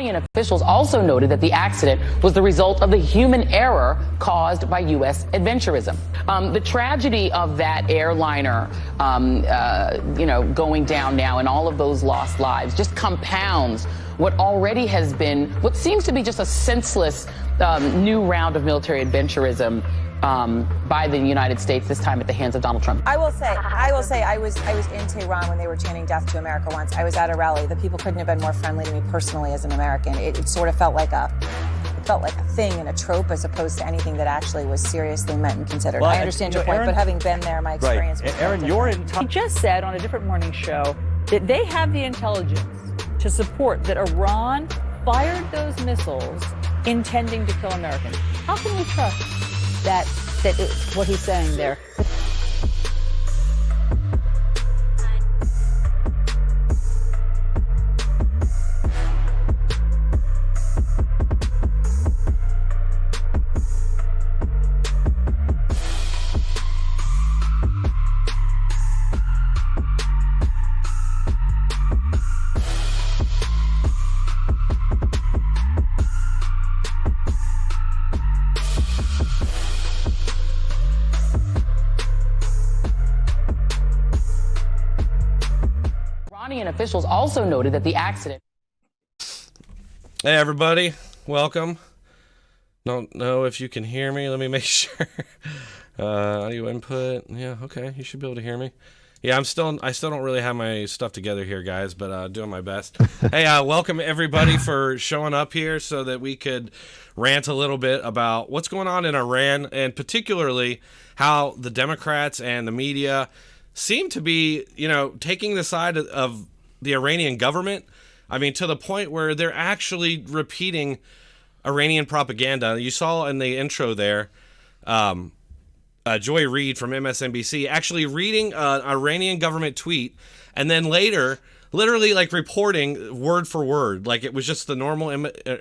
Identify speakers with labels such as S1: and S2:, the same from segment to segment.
S1: Iranian officials also noted that the accident was the result of the human error caused by U.S. adventurism. The tragedy of that airliner, going down now and all of those lost lives just compounds what already has been what seems to be just a senseless new round of military adventurism by the United States, this time at the hands of Donald Trump.
S2: I will say, I was in Tehran when they were chanting "Death to America" once. I was at a rally. The people couldn't have been more friendly to me personally as an American. It sort of felt like a thing and a trope as opposed to anything that actually was seriously meant and considered.
S3: Well,
S2: I understand your point,
S3: Aaron,
S2: but having been there, my experience was
S3: Aaron, you're in
S4: He just said on a different morning show that they have the intelligence to support that Iran fired those missiles intending to kill Americans. How can we trust that it's what he's saying there?
S1: Iranian officials also noted that the accident.
S5: Hey everybody, welcome. Don't know if you can hear me. Let me make sure. Audio input. Yeah, okay. You should be able to hear me. Yeah, I still don't really have my stuff together here, guys, but doing my best. Hey, welcome everybody for showing up here so that we could rant a little bit about what's going on in Iran, and particularly how the Democrats and the media seem to be, taking the side of the Iranian government. I mean, to the point where they're actually repeating Iranian propaganda. You saw in the intro there, Joy Reid from MSNBC actually reading an Iranian government tweet, and then later literally like reporting word for word, like it was just the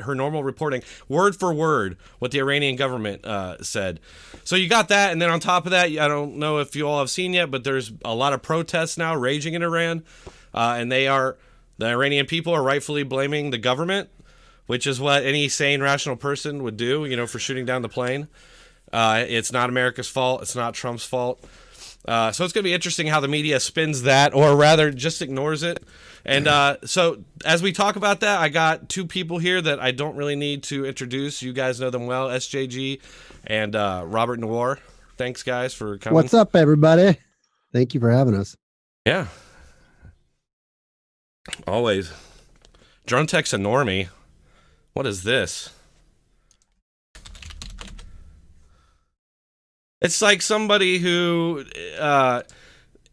S5: her normal reporting, word for word what the Iranian government said. So you got that, and then on top of that, I don't know if you all have seen yet, but there's a lot of protests now raging in Iran, and the Iranian people are rightfully blaming the government, which is what any sane, rational person would do, for shooting down the plane. It's not America's fault. It's not Trump's fault. So it's going to be interesting how the media spins that, or rather just ignores it. And so as we talk about that, I got two people here that I don't really need to introduce. You guys know them well, SJG and Robert Noir. Thanks, guys, for coming.
S6: What's up, everybody? Thank you for having us.
S5: Yeah. Always. Dronetek's a normie. What is this? It's like somebody who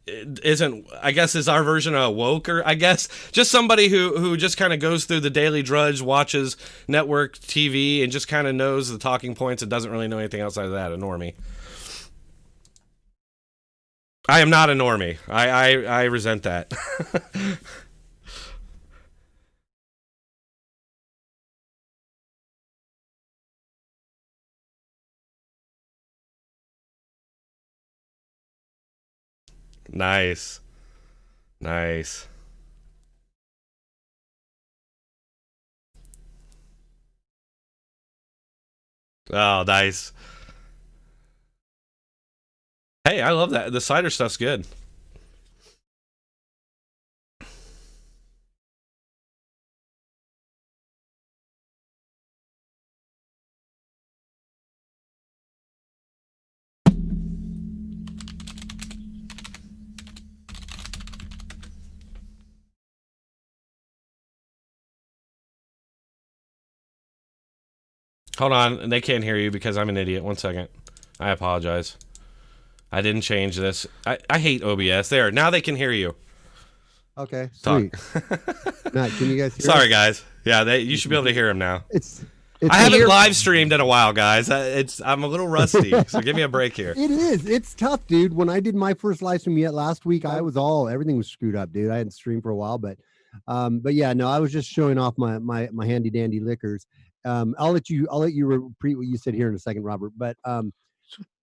S5: isn't, I guess, is our version of woke, or I guess just somebody who just kind of goes through the daily drudge, watches network TV, and just kind of knows the talking points and doesn't really know anything outside of that. A normie. I am not a normie. I resent that. Nice. Nice. Oh, nice. Hey, I love that. The cider stuff's good. Hold on, they can't hear you because I'm an idiot. 1 second. I apologize. I didn't change this. I hate OBS. There, now they can hear you.
S6: Okay,
S5: Talk.
S6: sweet. Matt, can you guys hear
S5: Sorry,
S6: us?
S5: guys. Yeah, you should be able to hear him now.
S6: It's
S5: I haven't live streamed in a while, guys. I'm a little rusty, so give me a break here.
S6: It is. It's tough, dude. When I did my first live stream yet last week, everything was screwed up, dude. I hadn't streamed for a while, but yeah, no, I was just showing off my handy dandy liquors. I'll let you repeat what you said here in a second, Robert. But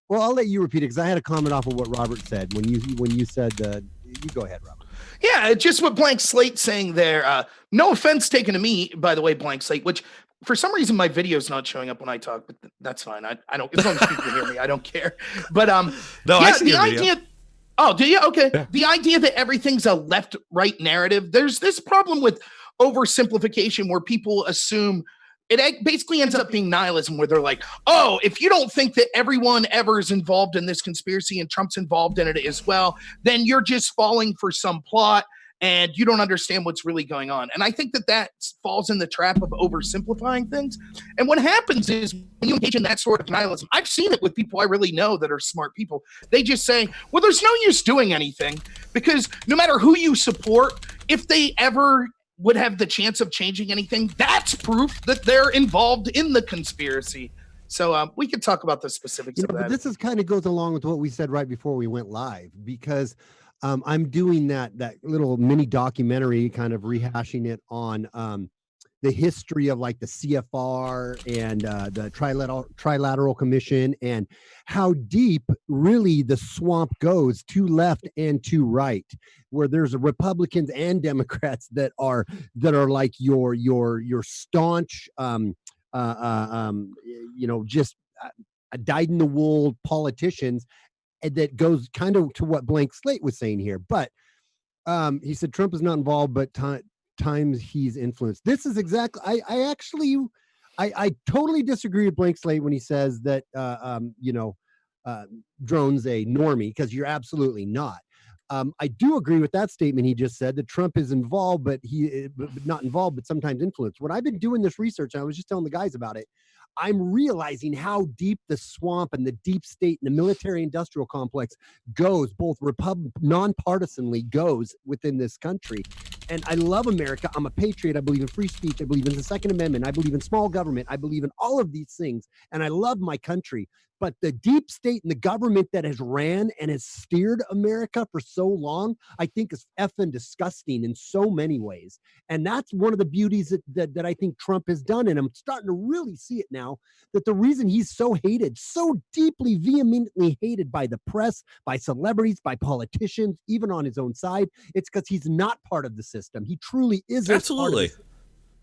S6: well, I'll let you repeat it because I had a comment off of what Robert said when you said you go ahead, Robert.
S3: Yeah, just what Blank Slate saying there. No offense taken to me, by the way, Blank Slate, which for some reason my video's not showing up when I talk, but that's fine. I don't, as long as people can hear me, I don't care. But
S5: No,
S3: yeah,
S5: I see
S3: the
S5: your
S3: idea.
S5: video.
S3: Oh, do you? Okay.
S5: Yeah.
S3: The idea that everything's a left-right narrative. There's this problem with oversimplification where people assume it basically ends up being nihilism, where they're like, oh, if you don't think that everyone ever is involved in this conspiracy and Trump's involved in it as well, then you're just falling for some plot and you don't understand what's really going on. And I think that falls in the trap of oversimplifying things. And what happens is when you engage in that sort of nihilism, I've seen it with people I really know that are smart people. They just say, well, there's no use doing anything because no matter who you support, if they ever would have the chance of changing anything, that's proof that they're involved in the conspiracy. So we could talk about the specifics of that.
S6: But this is kind of goes along with what we said right before we went live, because I'm doing that little mini documentary, kind of rehashing it on the history of like the CFR and the Trilateral Commission, and how deep really the swamp goes to left and to right, where there's Republicans and Democrats that are like your staunch just dyed in the wool politicians, and that goes kind of to what Blank Slate was saying here. But he said Trump is not involved, but times he's influenced. This is exactly, I totally disagree with Blank Slate when he says that Drone's a normie, because you're absolutely not. I do agree with that statement he just said, that Trump is involved, but not involved, but sometimes influenced. When I've been doing this research, and I was just telling the guys about it, I'm realizing how deep the swamp and the deep state and the military industrial complex goes, both nonpartisanly goes within this country. And I love America. I'm a patriot. I believe in free speech. I believe in the Second Amendment. I believe in small government. I believe in all of these things. And I love my country. But the deep state and the government that has ran and has steered America for so long, I think is effing disgusting in so many ways. And that's one of the beauties that I think Trump has done. And I'm starting to really see it now, that the reason he's so hated, so deeply, vehemently hated by the press, by celebrities, by politicians, even on his own side, it's because he's not part of the system. He truly isn't.
S5: Absolutely.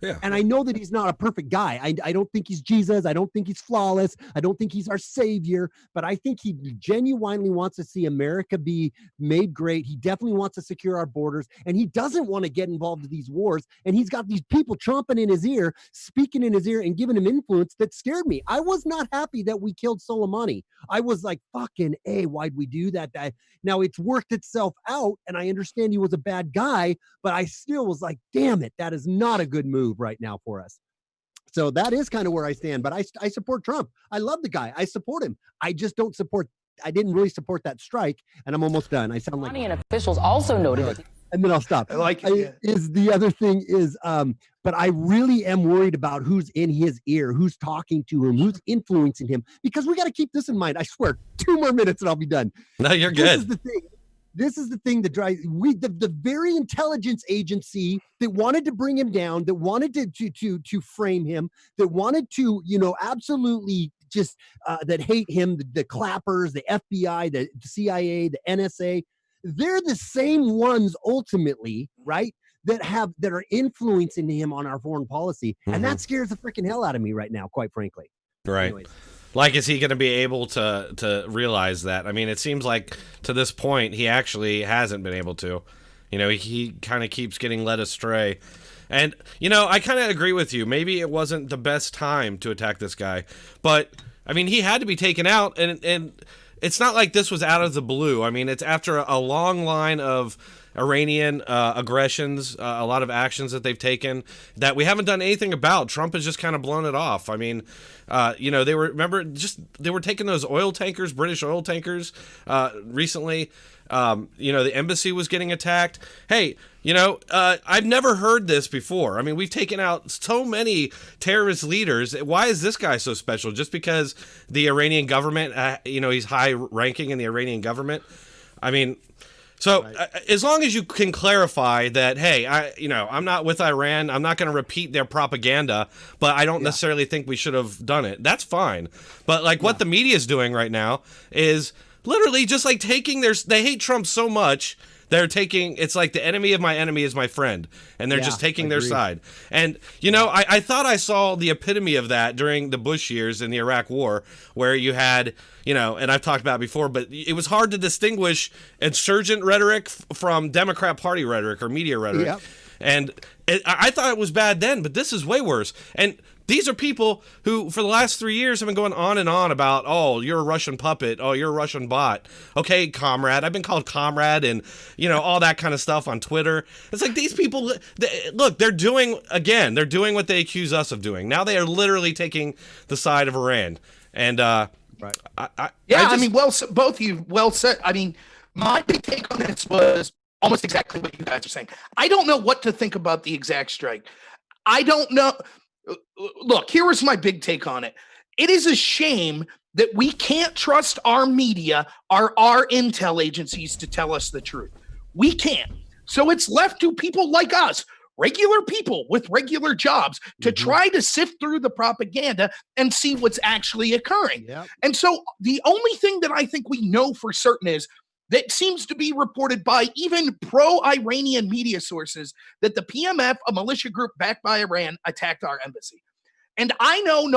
S5: Yeah.
S6: And I know that he's not a perfect guy. I don't think he's Jesus. I don't think he's flawless. I don't think he's our savior. But I think he genuinely wants to see America be made great. He definitely wants to secure our borders. And he doesn't want to get involved in these wars. And he's got these people chomping in his ear, speaking in his ear, and giving him influence that scared me. I was not happy that we killed Soleimani. I was like, fucking A, why'd we do that? Now it's worked itself out. And I understand he was a bad guy, but I still was like, damn it, that is not a good move right now for us. So that is kind of where I stand. But I support Trump. I love the guy. I support him. I just didn't really support that strike. And I'm almost done. I sound like
S1: Iranian officials also noted that.
S6: And then I'll stop. The other thing is, but I really am worried about who's in his ear, who's talking to him, who's influencing him, because we got to keep this in mind. I swear, 2 more minutes and I'll be done.
S5: No, you're good.
S6: This is the thing that drives the very intelligence agency that wanted to bring him down, that wanted to frame him, that wanted to, absolutely just that hate him, the clappers, the FBI, the CIA, the NSA. They're the same ones ultimately, right? That are influencing him on our foreign policy. Mm-hmm. And that scares the freaking hell out of me right now, quite frankly.
S5: Right.
S6: Anyways.
S5: Like, is he going to be able to realize that? I mean, it seems like to this point, he actually hasn't been able to. He kind of keeps getting led astray. And, I kind of agree with you. Maybe it wasn't the best time to attack this guy. But, I mean, he had to be taken out. And it's not like this was out of the blue. I mean, it's after a long line of Iranian aggressions, a lot of actions that they've taken that we haven't done anything about. Trump has just kind of blown it off. I mean, they were taking those oil tankers, British oil tankers, recently. The embassy was getting attacked. Hey, I've never heard this before. I mean, we've taken out so many terrorist leaders. Why is this guy so special? Just because the Iranian government, he's high ranking in the Iranian government? I mean, so as long as you can clarify that, hey, I'm not with Iran. I'm not going to repeat their propaganda, but I don't necessarily think we should have done it. That's fine. But what the media is doing right now is literally just taking they hate Trump so much. It's like the enemy of my enemy is my friend, and they're just taking their side. And, I thought I saw the epitome of that during the Bush years in the Iraq War, where you had, and I've talked about it before, but it was hard to distinguish insurgent rhetoric from Democrat Party rhetoric or media rhetoric. Yep. And I thought it was bad then, but this is way worse. And these are people who, for the last 3 years, have been going on and on about, oh, you're a Russian puppet. Oh, you're a Russian bot. Okay, comrade. I've been called comrade and, all that kind of stuff on Twitter. It's like these people, they're doing what they accuse us of doing. Now they are literally taking the side of Iran. And,
S3: both of you well said. I mean, my big take on this was almost exactly what you guys are saying. I don't know what to think about the exact strike. I don't know. Look, here was my big take on it. It is a shame that we can't trust our media, our intel agencies to tell us the truth. We can't. So it's left to people like us, regular people with regular jobs, to try to sift through the propaganda and see what's actually occurring. Yep. And so the only thing that I think we know for certain is that seems to be reported by even pro-Iranian media sources that the PMF, a militia group backed by Iran, attacked our embassy. And I know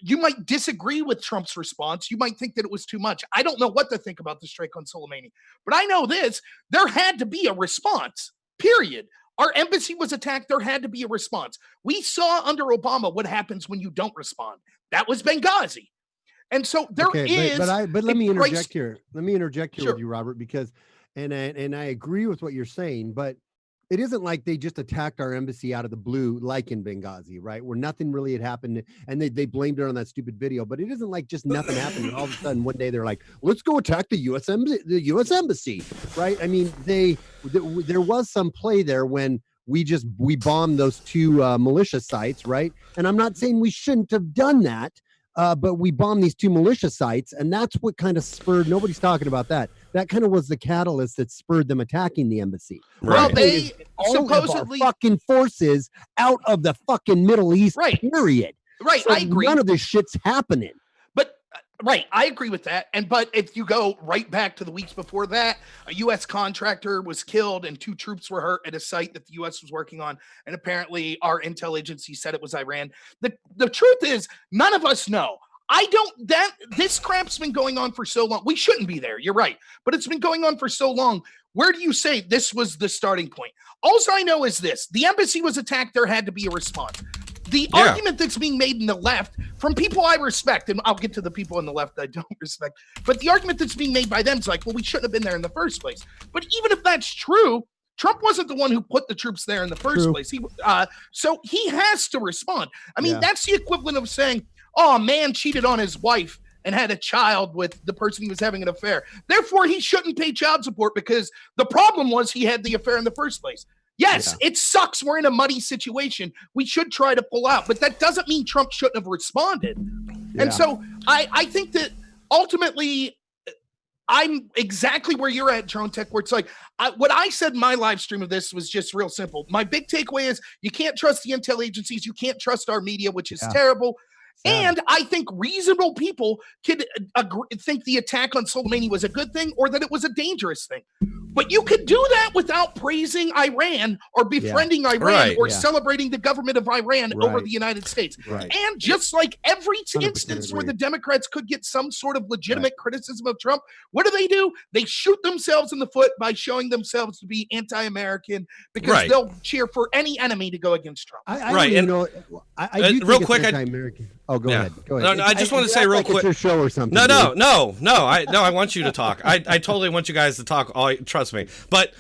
S3: you might disagree with Trump's response. You might think that it was too much. I don't know what to think about the strike on Soleimani. But I know this, there had to be a response, period. Our embassy was attacked. There had to be a response. We saw under Obama what happens when you don't respond. That was Benghazi. And so there is.
S6: But let me interject here. Let me interject here
S3: Sure.
S6: with you, Robert, because and I agree with what you're saying, but it isn't like they just attacked our embassy out of the blue, like in Benghazi, right? Where nothing really had happened, and they blamed it on that stupid video. But it isn't like just nothing happened, and all of a sudden one day they're like, "Let's go attack the U.S. embassy," right? I mean, there was some play there when we bombed those two militia sites, right? And I'm not saying we shouldn't have done that. But we bombed these two militia sites, and that's what kind of spurred. Nobody's talking about that. That kind of was the catalyst that spurred them attacking the embassy.
S3: Right. Well, they supposedly
S6: fucking forces out of the fucking Middle East.
S3: Right.
S6: Period.
S3: Right.
S6: So
S3: I agree.
S6: None of this shit's happening.
S3: But right, I agree with that. But if you go right back to the weeks before that, a U.S. contractor was killed and 2 troops were hurt at a site that the U.S. was working on, and apparently our intel agency said it was Iran. The truth is, none of us know. This crap's been going on for so long. We shouldn't be there. You're right. But it's been going on for so long. Where do you say this was the starting point? All I know is this. The embassy was attacked. There had to be a response. The argument that's being made in the left from people I respect, and I'll get to the people on the left I don't respect, but the argument that's being made by them is like, well, we shouldn't have been there in the first place. But even if that's true, Trump wasn't the one who put the troops there in the first place. So he has to respond. I mean, that's the equivalent of saying, oh, a man cheated on his wife and had a child with the person he was having an affair. Therefore, he shouldn't pay child support because the problem was he had the affair in the first place. Yes, it sucks. We're in a muddy situation. We should try to pull out, but that doesn't mean Trump shouldn't have responded. Yeah. And so I think that ultimately I'm exactly where you're at, Dronetek, where it's like what I said in my live stream of this was just real simple. My big takeaway is you can't trust the intel agencies. You can't trust our media, which is terrible. And I think reasonable people could think the attack on Soleimani was a good thing or that it was a dangerous thing. But you could do that without praising Iran or befriending Iran or celebrating the government of Iran over the United States. Right. And just like every instance where the Democrats could get some sort of legitimate criticism of Trump, what do? They shoot themselves in the foot by showing themselves to be anti-American because they'll cheer for any enemy to go against Trump.
S6: I do
S5: real quick,
S6: anti-American. Oh, go ahead. Go ahead.
S5: No, I just want to say real quick.
S6: It's your show or something.
S5: No. I want you to talk. I totally want you guys to talk. Trust me. But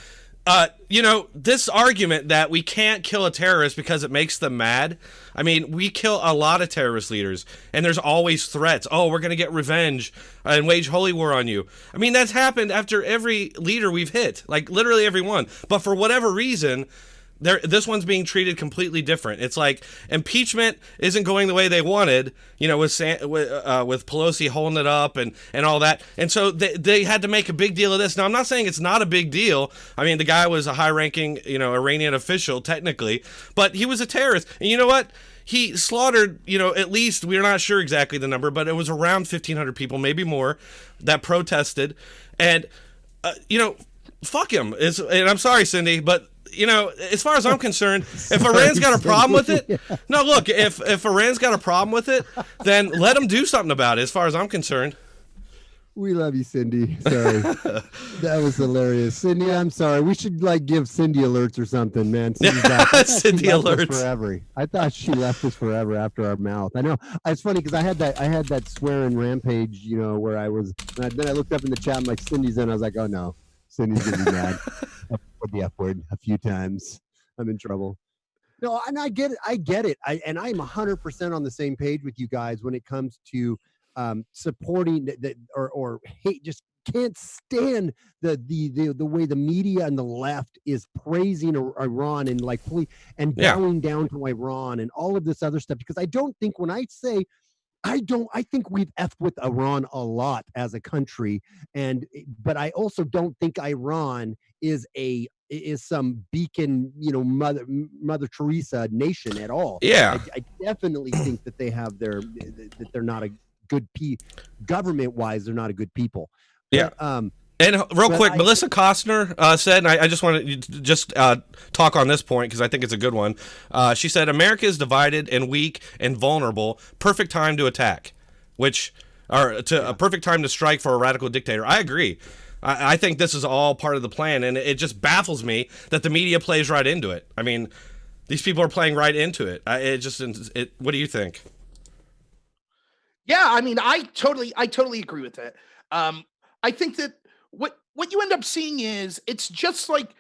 S5: This argument that we can't kill a terrorist because it makes them mad. I mean, we kill a lot of terrorist leaders, and there's always threats. Oh, we're going to get revenge and wage holy war on you. I mean, that's happened after every leader we've hit, like literally every one. But for whatever reason, this one's being treated completely different. It's like impeachment isn't going the way they wanted, with Pelosi holding it up and all that. And so they had to make a big deal of this. Now, I'm not saying it's not a big deal. I mean, the guy was a high-ranking, Iranian official, technically, but he was a terrorist. And you know what? He slaughtered, at least, we're not sure exactly the number, but it was around 1,500 people, maybe more, that protested. And, fuck him. And I'm sorry, Cindy, but as far as I'm concerned, if Iran's got a problem with it, no, look, if Iran's got a problem with it, then let them do something about it, as far as I'm concerned.
S6: We love you, Cindy. Sorry. That was hilarious. Cindy, I'm sorry. We should give Cindy alerts or something, man.
S5: Cindy alerts
S6: forever. I thought she left us forever after our mouth. I know. It's funny because I had that swearing rampage, where I was, then I looked up in the chat, I'm like, Cindy's in. I was like, oh no, Cindy's gonna be mad. With the F word a few times. I'm in trouble. No, and I get it. I'm 100% on the same page with you guys when it comes to supporting or hate. Just can't stand the way the media and the left is praising Iran and bowing down to Iran and all of this other stuff. Because I don't think when I say I think we've effed with Iran a lot as a country, but I also don't think Iran is some beacon, Mother Teresa nation at all.
S5: Yeah,
S6: I definitely think that they have that they're not a good government wise. They're not a good people.
S5: Yeah.
S6: But,
S5: and real quick, Melissa Costner said, and I just want to talk on this point because I think it's a good one. She said, America is divided and weak and vulnerable. Perfect time to attack, a perfect time to strike for a radical dictator. I agree. I think this is all part of the plan, and it just baffles me that the media plays right into it. I mean, these people are playing right into it. What do you think?
S3: Yeah, I mean, I totally agree with that. I think that what you end up seeing is it's just like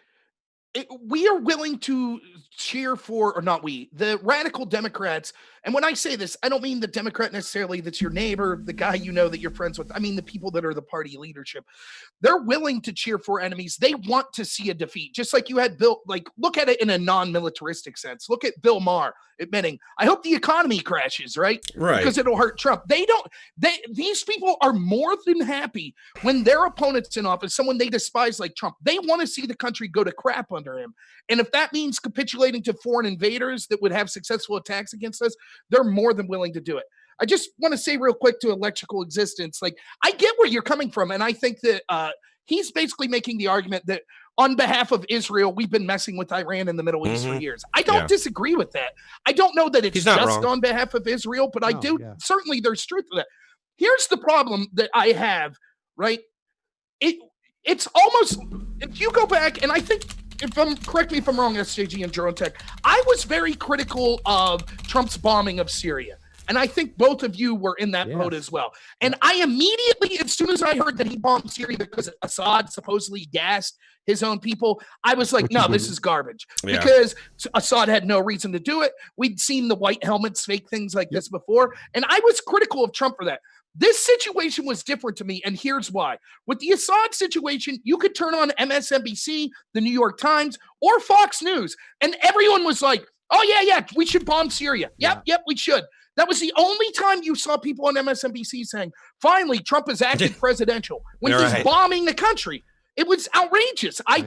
S3: we are willing to cheer for, or not we, the radical Democrats. And when I say this, I don't mean the Democrat necessarily that's your neighbor, the guy that you're friends with. I mean the people that are the party leadership. They're willing to cheer for enemies. They want to see a defeat. Just like you had Bill, look at it in a non-militaristic sense. Look at Bill Maher admitting, I hope the economy crashes, right?
S5: Right.
S3: Because it'll hurt Trump. These people are more than happy when their opponent's in office, someone they despise like Trump. They want to see the country go to crap under him. And if that means capitulating to foreign invaders that would have successful attacks against us, they're more than willing to do it. I just want to say real quick to Electrical Existence, I get where you're coming from. And I think that he's basically making the argument that on behalf of Israel, we've been messing with Iran in the Middle East for years. I don't disagree with that. I don't know that it's just
S5: wrong.
S3: On behalf of Israel, but certainly there's truth to that. Here's the problem that I have, right? It's almost, if you go back, and I think, correct me if I'm wrong, SJG and Dronetek, I was very critical of Trump's bombing of Syria. And I think both of you were in that boat as well. And I immediately, as soon as I heard that he bombed Syria because Assad supposedly gassed his own people, I was like, no, this is garbage.
S5: Yeah.
S3: Because Assad had no reason to do it. We'd seen the white helmets fake things like this before. And I was critical of Trump for that. This situation was different to me, and here's why. With the Assad situation, you could turn on MSNBC, the New York Times, or Fox News, and everyone was like, oh, yeah, we should bomb Syria. Yep, we should. That was the only time you saw people on MSNBC saying, finally, Trump is acting presidential when he's bombing the country. It was outrageous. I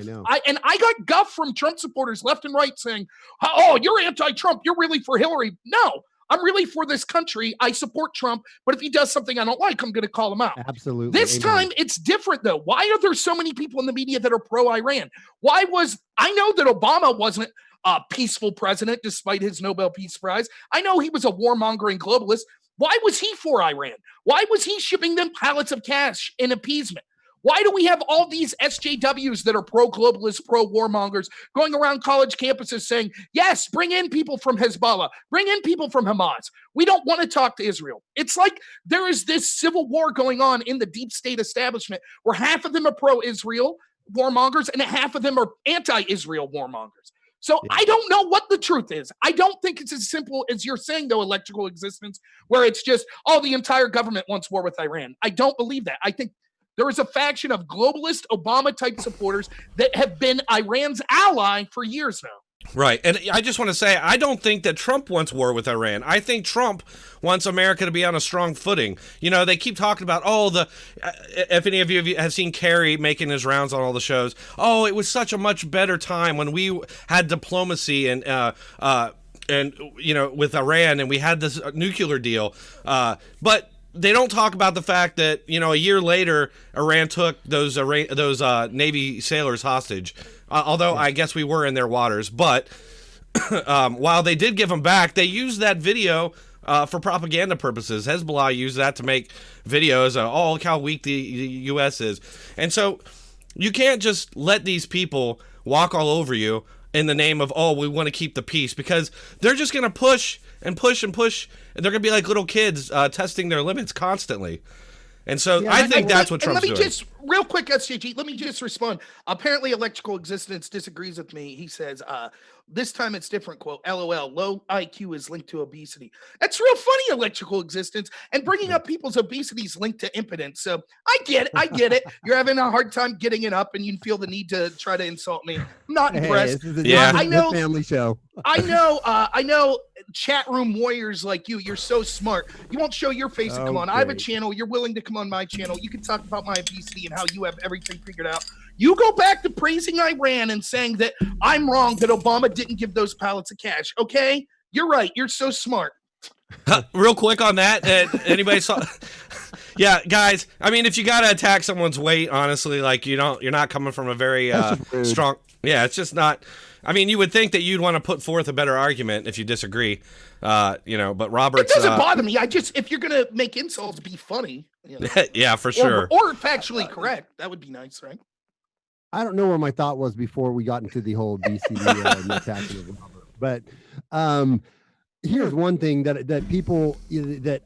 S3: got guff from Trump supporters left and right saying, oh, you're anti-Trump. You're really for Hillary. No, I'm really for this country. I support Trump, but if he does something I don't like, I'm going to call him out.
S6: Absolutely.
S3: This time, it's different, though. Why are there so many people in the media that are pro-Iran? I know that Obama wasn't a peaceful president despite his Nobel Peace Prize. I know he was a warmongering globalist. Why was he for Iran? Why was he shipping them pallets of cash in appeasement? Why do we have all these SJWs that are pro-globalist, pro-warmongers going around college campuses saying, yes, bring in people from Hezbollah, bring in people from Hamas. We don't want to talk to Israel. It's like there is this civil war going on in the deep state establishment where half of them are pro-Israel warmongers, and half of them are anti-Israel warmongers. So I don't know what the truth is. I don't think it's as simple as you're saying, though, electrical existence, where it's just, oh, the entire government wants war with Iran. I don't believe that. I think there is a faction of globalist Obama-type supporters that have been Iran's ally for years now.
S5: Right. And I just want to say, I don't think that Trump wants war with Iran. I think Trump wants America to be on a strong footing. You know, they keep talking about, if any of you have seen Kerry making his rounds on all the shows, it was such a much better time when we had diplomacy and you know, with Iran, and we had this nuclear deal. But they don't talk about the fact that, you know, a year later, Iran took those Navy sailors hostage. Although I guess we were in their waters, but while they did give them back, they used that video for propaganda purposes. Hezbollah used that to make videos of, look how weak the U.S. is. And so you can't just let these people walk all over you in the name of, we want to keep the peace, because they're just going to push and push and push. And they're going to be like little kids testing their limits constantly. And so I think that's what Trump's doing.
S3: Let me just, real quick, SJG, let me just respond. Apparently, Electrical Existence disagrees with me. He says, this time it's different, quote, LOL, low IQ is linked to obesity. That's real funny, Electrical Existence. And bringing up people's obesity is linked to impotence. So I get it. You're having a hard time getting it up and you feel the need to try to insult me. I'm not impressed.
S6: I know. Family show.
S3: I know chat room warriors like you. You're so smart. You won't show your face and come on. I have a channel. You're willing to come on my channel. You can talk about my obesity and how you have everything figured out. You go back to praising Iran and saying that I'm wrong, that Obama didn't give those pallets of cash. Okay? You're right. You're so smart.
S5: Real quick on that. Anybody saw? Yeah, guys. I mean, if you got to attack someone's weight, honestly, like you're not coming from a very strong. Yeah, it's just not. I mean, you would think that you'd want to put forth a better argument if you disagree, you know. But Robert's.
S3: It doesn't bother me. If you're gonna make insults, be funny. You know?
S5: Yeah, for sure.
S3: Or factually correct. That would be nice, right?
S6: I don't know where my thought was before we got into the whole DC attacking of Robert. But here's one thing that people that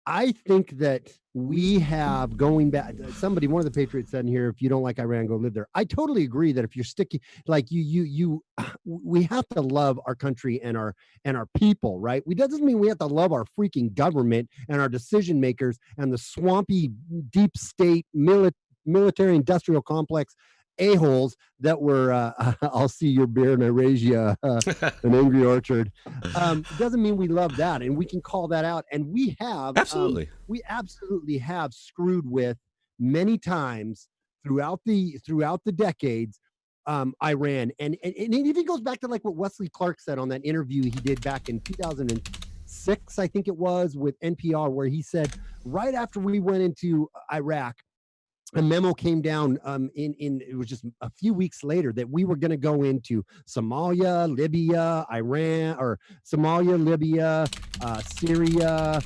S6: I think that we have going back. One of the Patriots said in here, if you don't like Iran, go live there. I totally agree that if you're sticky, like we have to love our country and our people, right? We doesn't mean we have to love our freaking government and our decision makers and the swampy deep state military industrial complex a-holes that were I'll see your beer and I raise you an angry orchard. Doesn't mean we love that, and we can call that out, and we have we absolutely have screwed with many times throughout the decades Iran, and it even goes back to like what Wesley Clark said on that interview he did back in 2006, I think it was, with NPR, where he said right after we went into Iraq, a memo came down it was just a few weeks later that we were going to go into Somalia, Libya, Iran, or Somalia, Libya, Syria,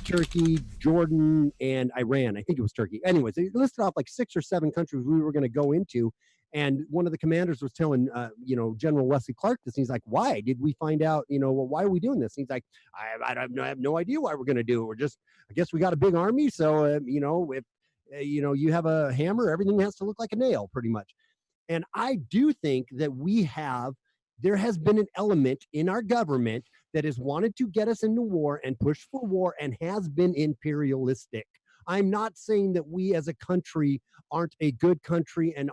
S6: Turkey, Jordan, and Iran. I think it was Turkey. Anyways, they listed off like 6 or 7 countries we were going to go into. And one of the commanders was telling, General Wesley Clark this. And he's like, why did we find out, why are we doing this? And he's like, I have no idea why we're going to do it. I guess we got a big army. So, if you have a hammer, everything has to look like a nail pretty much. And I do think that there has been an element in our government that has wanted to get us into war and push for war and has been imperialistic. I'm not saying that we as a country aren't a good country and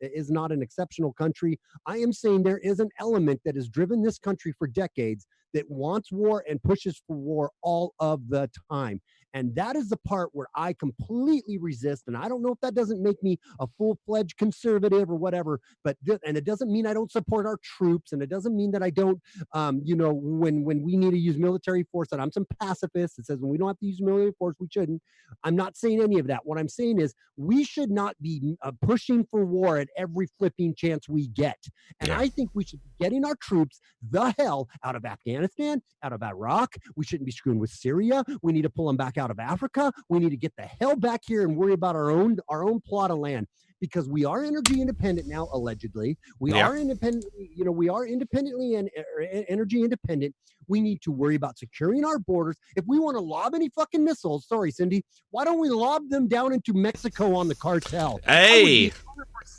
S6: is not an exceptional country. I am saying there is an element that has driven this country for decades that wants war and pushes for war all of the time. And that is the part where I completely resist. And I don't know if that doesn't make me a full-fledged conservative or whatever, and it doesn't mean I don't support our troops. And it doesn't mean that I don't, when we need to use military force, that I'm some pacifist that says when we don't have to use military force, we shouldn't. I'm not saying any of that. What I'm saying is we should not be pushing for war at every flipping chance we get. And I think we should be getting our troops the hell out of Afghanistan, out of Iraq. We shouldn't be screwing with Syria. We need to pull them back out out of Africa. We need to get the hell back here and worry about our own plot of land, because we are energy independent now, allegedly. We are independently, we are independently and energy independent. We need to worry about securing our borders. If we want to lob any fucking missiles, sorry, Cindy, why don't we lob them down into Mexico on the cartel?
S5: Hey,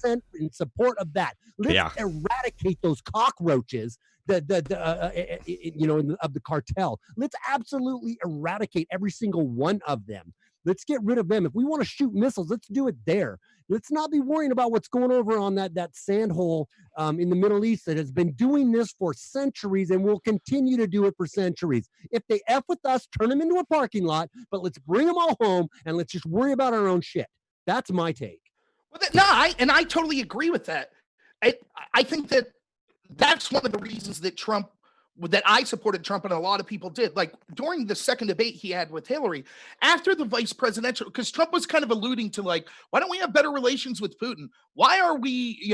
S6: 100% in support of that. Let's eradicate those cockroaches of the cartel. Let's absolutely eradicate every single one of them. Let's get rid of them. If we want to shoot missiles, let's do it there. Let's not be worrying about what's going over on that sand hole in the Middle East that has been doing this for centuries and will continue to do it for centuries. If they F with us, turn them into a parking lot, but let's bring them all home and let's just worry about our own shit. That's my take.
S3: Well, I totally agree with that. I think that's one of the reasons that I supported Trump, and a lot of people did. Like during the second debate he had with Hillary, after the vice presidential, because Trump was kind of alluding to like, why don't we have better relations with Putin? Why are we,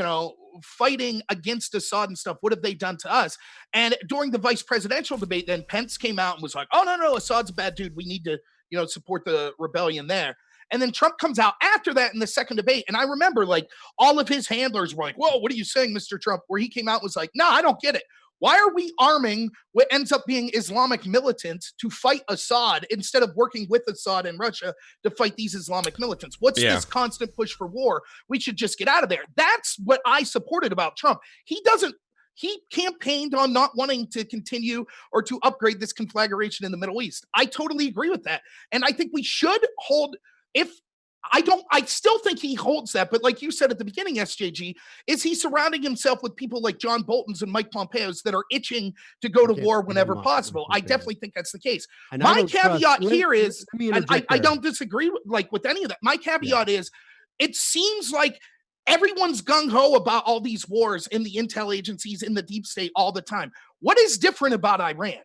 S3: fighting against Assad and stuff? What have they done to us? And during the vice presidential debate, then Pence came out and was like, oh, no, Assad's a bad dude. We need to, support the rebellion there. And then Trump comes out after that in the second debate. And I remember like all of his handlers were like, whoa, what are you saying, Mr. Trump? Where he came out and was like, no, I don't get it. Why are we arming what ends up being Islamic militants to fight Assad instead of working with Assad and Russia to fight these Islamic militants? What's this constant push for war? We should just get out of there. That's what I supported about Trump. He campaigned on not wanting to continue or to upgrade this conflagration in the Middle East. I totally agree with that. And I think we should hold, I still think he holds that, but like you said at the beginning, SJG, is he surrounding himself with people like John Bolton's and Mike Pompeo's that are itching to go to war whenever possible? I definitely think that's the case. My caveat here is, I don't disagree with any of that. My caveat is, it seems like everyone's gung-ho about all these wars in the intel agencies, in the deep state all the time. What is different about Iran?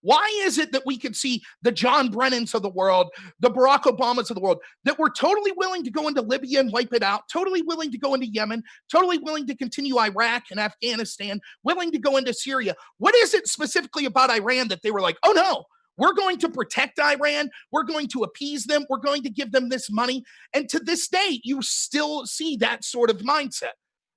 S3: Why is it that we could see the John Brennans of the world, the Barack Obamas of the world, that were totally willing to go into Libya and wipe it out, totally willing to go into Yemen, totally willing to continue Iraq and Afghanistan, willing to go into Syria? What is it specifically about Iran that they were like, oh no, we're going to protect Iran, we're going to appease them, we're going to give them this money? And to this day, you still see that sort of mindset.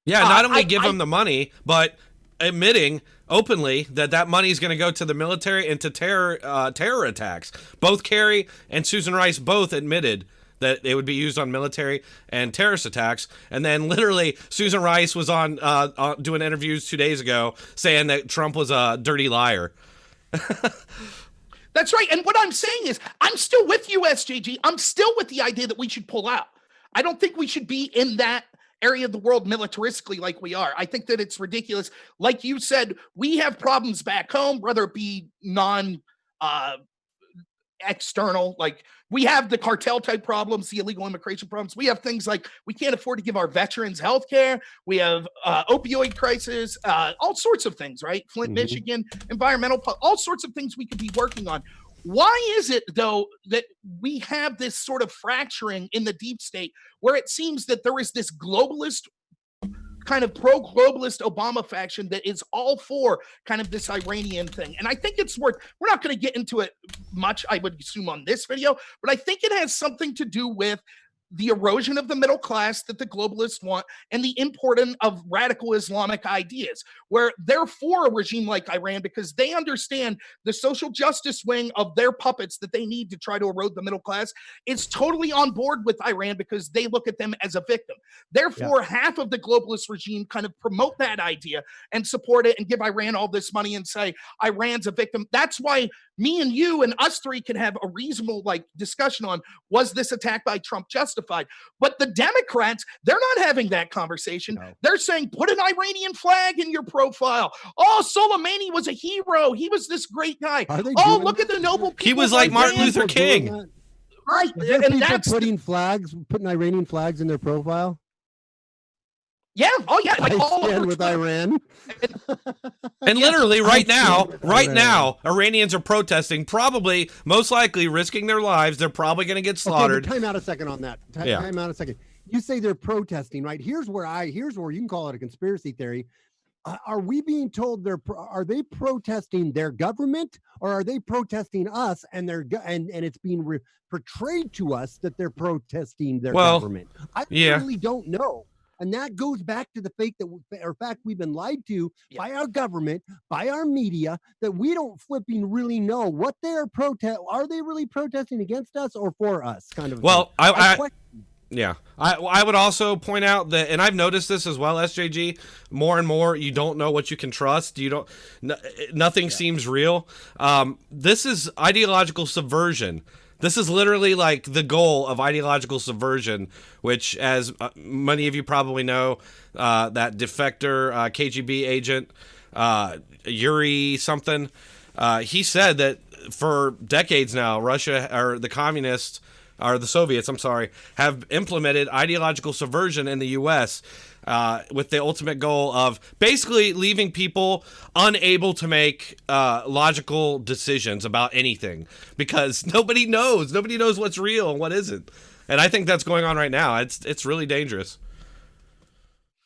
S5: Yeah, not only give them the money, but admitting openly that money is going to go to the military and to terror attacks. Both Kerry and Susan Rice both admitted that it would be used on military and terrorist attacks. And then literally Susan Rice was on doing interviews 2 days ago saying that Trump was a dirty liar.
S3: That's right. And what I'm saying is, I'm still with you, SJG. I'm still with the idea that we should pull out. I don't think we should be in that area of the world militaristically like we are. I think that it's ridiculous. Like you said, we have problems back home, whether it be external, like we have the cartel type problems, the illegal immigration problems. We have things like we can't afford to give our veterans health care. We have opioid crisis, all sorts of things, right? Flint, Michigan, environmental, all sorts of things we could be working on. Why is it, though, that we have this sort of fracturing in the deep state where it seems that there is this globalist, kind of pro-globalist Obama faction that is all for kind of this Iranian thing? And I think it's we're not going to get into it much, I would assume, on this video, but I think it has something to do with the erosion of the middle class that the globalists want, and the importing of radical Islamic ideas, where they're for a regime like Iran because they understand the social justice wing of their puppets that they need to try to erode the middle class is totally on board with Iran because they look at them as a victim. Therefore, half of the globalist regime kind of promote that idea and support it and give Iran all this money and say Iran's a victim. That's why me and you and us three can have a reasonable discussion on, was this attack by Trump justified? But the Democrats, they're not having that conversation. No. They're saying, put an Iranian flag in your profile. Oh, Soleimani was a hero. He was this great guy. Oh, look at the noble people.
S5: He was like Martin Luther King.
S3: Right.
S6: And that's putting Iranian flags in their profile.
S3: Yeah. Oh, yeah.
S6: Like all stand with Iran.
S5: And literally right now, Iranians are protesting, probably, most likely risking their lives. They're probably going to get slaughtered.
S6: Okay, time out a second on that. Time out a second. You say they're protesting, right? Here's where you can call it a conspiracy theory. Are we being told are they protesting their government, or are they protesting us, and and it's being portrayed to us that they're protesting their government? I really don't know. And that goes back to the fact we've been lied to by our government, by our media, that we don't flipping really know what they're are they really protesting against us or for us, kind of.
S5: Well, I would also point out that, and I've noticed this as well, SJG, more and more, you don't know what you can trust. Nothing seems real. This is ideological subversion. This is literally like the goal of ideological subversion, which, as many of you probably know, that defector KGB agent, Yuri something, he said that for decades now, Russia, or the communists, or the Soviets, I'm sorry, have implemented ideological subversion in the U.S. With the ultimate goal of basically leaving people unable to make logical decisions about anything, because nobody knows what's real and what isn't. And I think that's going on right now. It's really dangerous.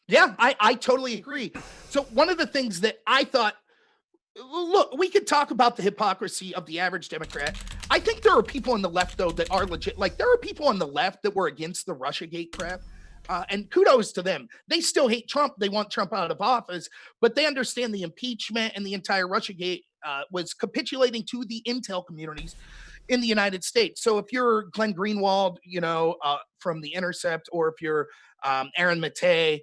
S3: Yeah, I totally agree. So one of the things that I thought, look, we could talk about the hypocrisy of the average Democrat. I think there are people on the left, though, that are legit. Like, there are people on the left that were against the Russiagate crap. And kudos to them. They still hate Trump. They want Trump out of office, but they understand the impeachment and the entire Russiagate was capitulating to the intel communities in the United States. So if you're Glenn Greenwald, from The Intercept, or if you're Aaron Maté,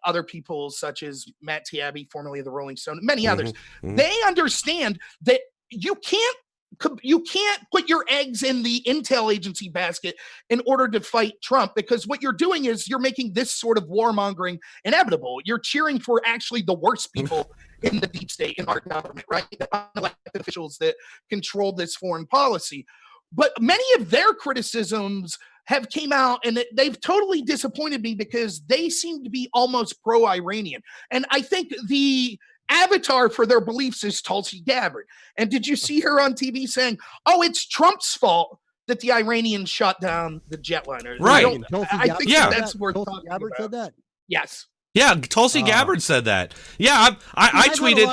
S3: other people such as Matt Taibbi, formerly of the Rolling Stone, many others, they understand that you can't put your eggs in the intel agency basket in order to fight Trump, because what you're doing is you're making this sort of warmongering inevitable. You're cheering for actually the worst people in the deep state, in our government, right? The unelected officials that control this foreign policy. But many of their criticisms have came out, and they've totally disappointed me, because they seem to be almost pro-Iranian. And I think the avatar for their beliefs is Tulsi Gabbard. And did you see her on TV saying, "Oh, it's Trump's fault that the Iranians shot down the jetliner"?
S5: Right.
S3: I think that's worth
S6: Tulsi
S3: talking
S6: Gabbard
S3: about.
S6: said that.
S3: Yes.
S5: Yeah, Tulsi Gabbard said that. Yeah, I tweeted.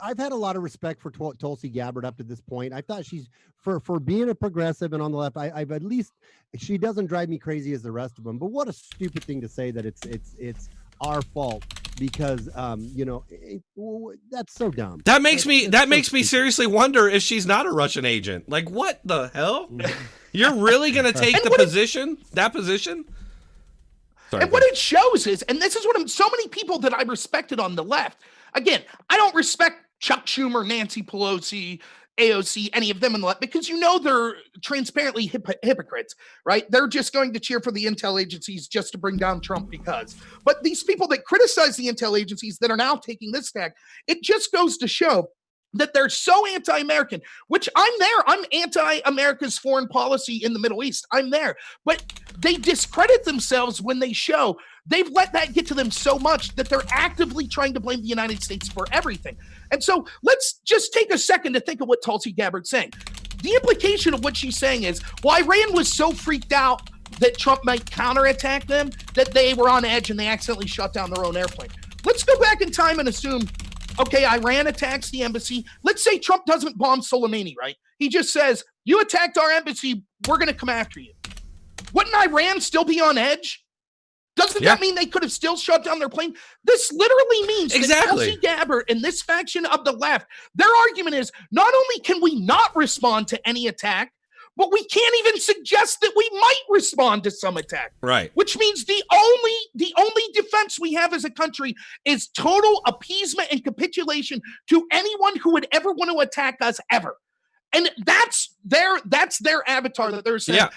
S6: I've had a lot of respect for Tulsi Gabbard up to this point. I thought she's for being a progressive and on the left. I've at least, she doesn't drive me crazy as the rest of them. But what a stupid thing to say, that it's our fault, because that's so dumb.
S5: That makes me seriously wonder if she's not a Russian agent. Like, what the hell? You're really gonna take that position? Sorry,
S3: and what it shows is, and this is what so many people that I respected on the left. Again, I don't respect Chuck Schumer, Nancy Pelosi, AOC, any of them on the left, because they're transparently hypocrites, right? They're just going to cheer for the intel agencies just to bring down Trump because. But these people that criticize the intel agencies that are now taking this tack, it just goes to show that they're so anti-American, which I'm there. I'm anti-America's foreign policy in the Middle East. I'm there. But they discredit themselves when they show they've let that get to them so much that they're actively trying to blame the United States for everything. And so let's just take a second to think of what Tulsi Gabbard's saying. The implication of what she's saying is, well, Iran was so freaked out that Trump might counterattack them that they were on edge and they accidentally shut down their own airplane. Let's go back in time and assume, okay, Iran attacks the embassy. Let's say Trump doesn't bomb Soleimani, right? He just says, you attacked our embassy, we're going to come after you. Wouldn't Iran still be on edge? Doesn't that mean they could have still shut down their plane? This literally means that Tulsi Gabbard and this faction of the left, their argument is, not only can we not respond to any attack, but we can't even suggest that we might respond to some attack.
S5: Right.
S3: Which means the only defense we have as a country is total appeasement and capitulation to anyone who would ever want to attack us ever. And that's their avatar that they're saying,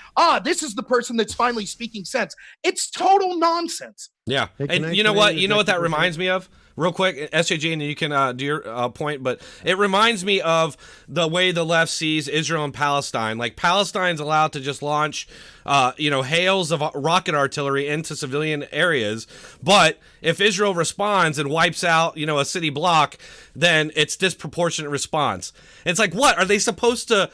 S3: this is the person that's finally speaking sense. It's total nonsense.
S5: Yeah. And you know what that reminds me of? Real quick, SJG, and you can do your point, but it reminds me of the way the left sees Israel and Palestine. Like, Palestine's allowed to just launch, hails of rocket artillery into civilian areas, but if Israel responds and wipes out, a city block, then it's disproportionate response. It's like, what? Are they supposed to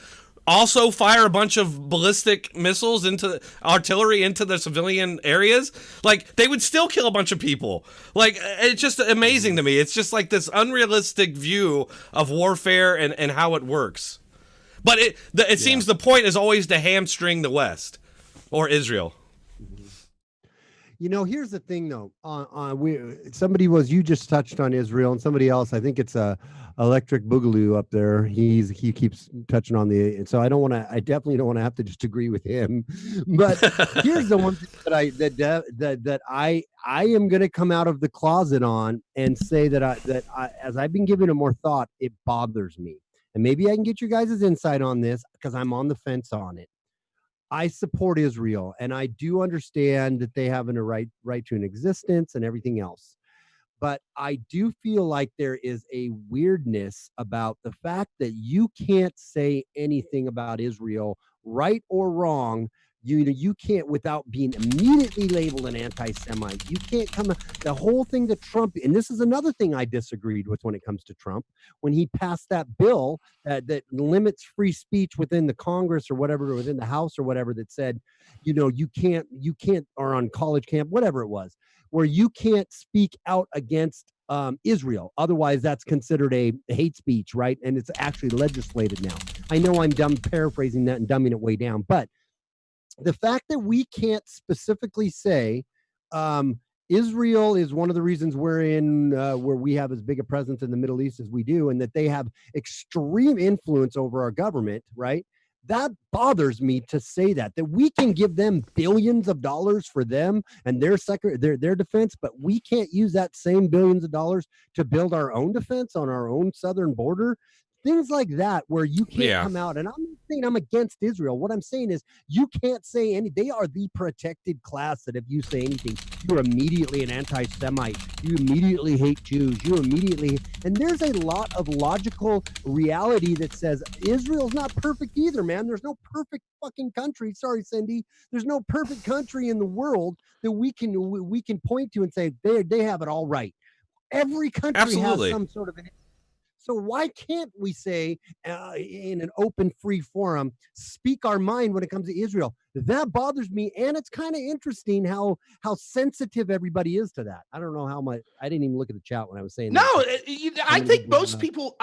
S5: also fire a bunch of ballistic missiles into artillery into the civilian areas, like they would still kill a bunch of people. Like, it's just amazing to me. It's just like this unrealistic view of warfare and how it works. But it seems the point is always to hamstring the West or Israel.
S6: You know, here's the thing, though. You just touched on Israel, and somebody else. I think it's Electric Boogaloo up there. He keeps touching on and so I definitely don't want to have to just agree with him. But here's the one thing that I am going to come out of the closet on and say that as I've been giving it more thought, it bothers me, and maybe I can get you guys' insight on this because I'm on the fence on it. I support Israel, and I do understand that they have a right to an existence and everything else. But I do feel like there is a weirdness about the fact that you can't say anything about Israel, right or wrong. You can't, without being immediately labeled an anti-Semite. You can't the whole thing that Trump, and this is another thing I disagreed with when it comes to Trump, when he passed that bill that limits free speech within the Congress or whatever, within the House or whatever, that said, you can't, or on college camp, whatever it was, where you can't speak out against Israel. Otherwise, that's considered a hate speech, right? And it's actually legislated now. I know I'm paraphrasing that and dumbing it way down, but the fact that we can't specifically say Israel is one of the reasons we're in where we have as big a presence in the Middle East as we do, and that they have extreme influence over our government, right? That bothers me to say that we can give them billions of dollars for them and their defense, but we can't use that same billions of dollars to build our own defense on our own southern border. Things like that, where you can't come out, and I'm not saying I'm against Israel. What I'm saying is you can't say they are the protected class that if you say anything, you're immediately an anti-Semite. You immediately hate Jews. And there's a lot of logical reality that says Israel's not perfect either, man. There's no perfect fucking country. Sorry, Cindy. There's no perfect country in the world that we can point to and say they have it all right. Every country has some sort of an. So why can't we say in an open, free forum, speak our mind when it comes to Israel? That bothers me, and it's kind of interesting how sensitive everybody is to that. I don't know how much. I didn't even look at the chat when I was saying
S3: no,
S6: that.
S3: I think most people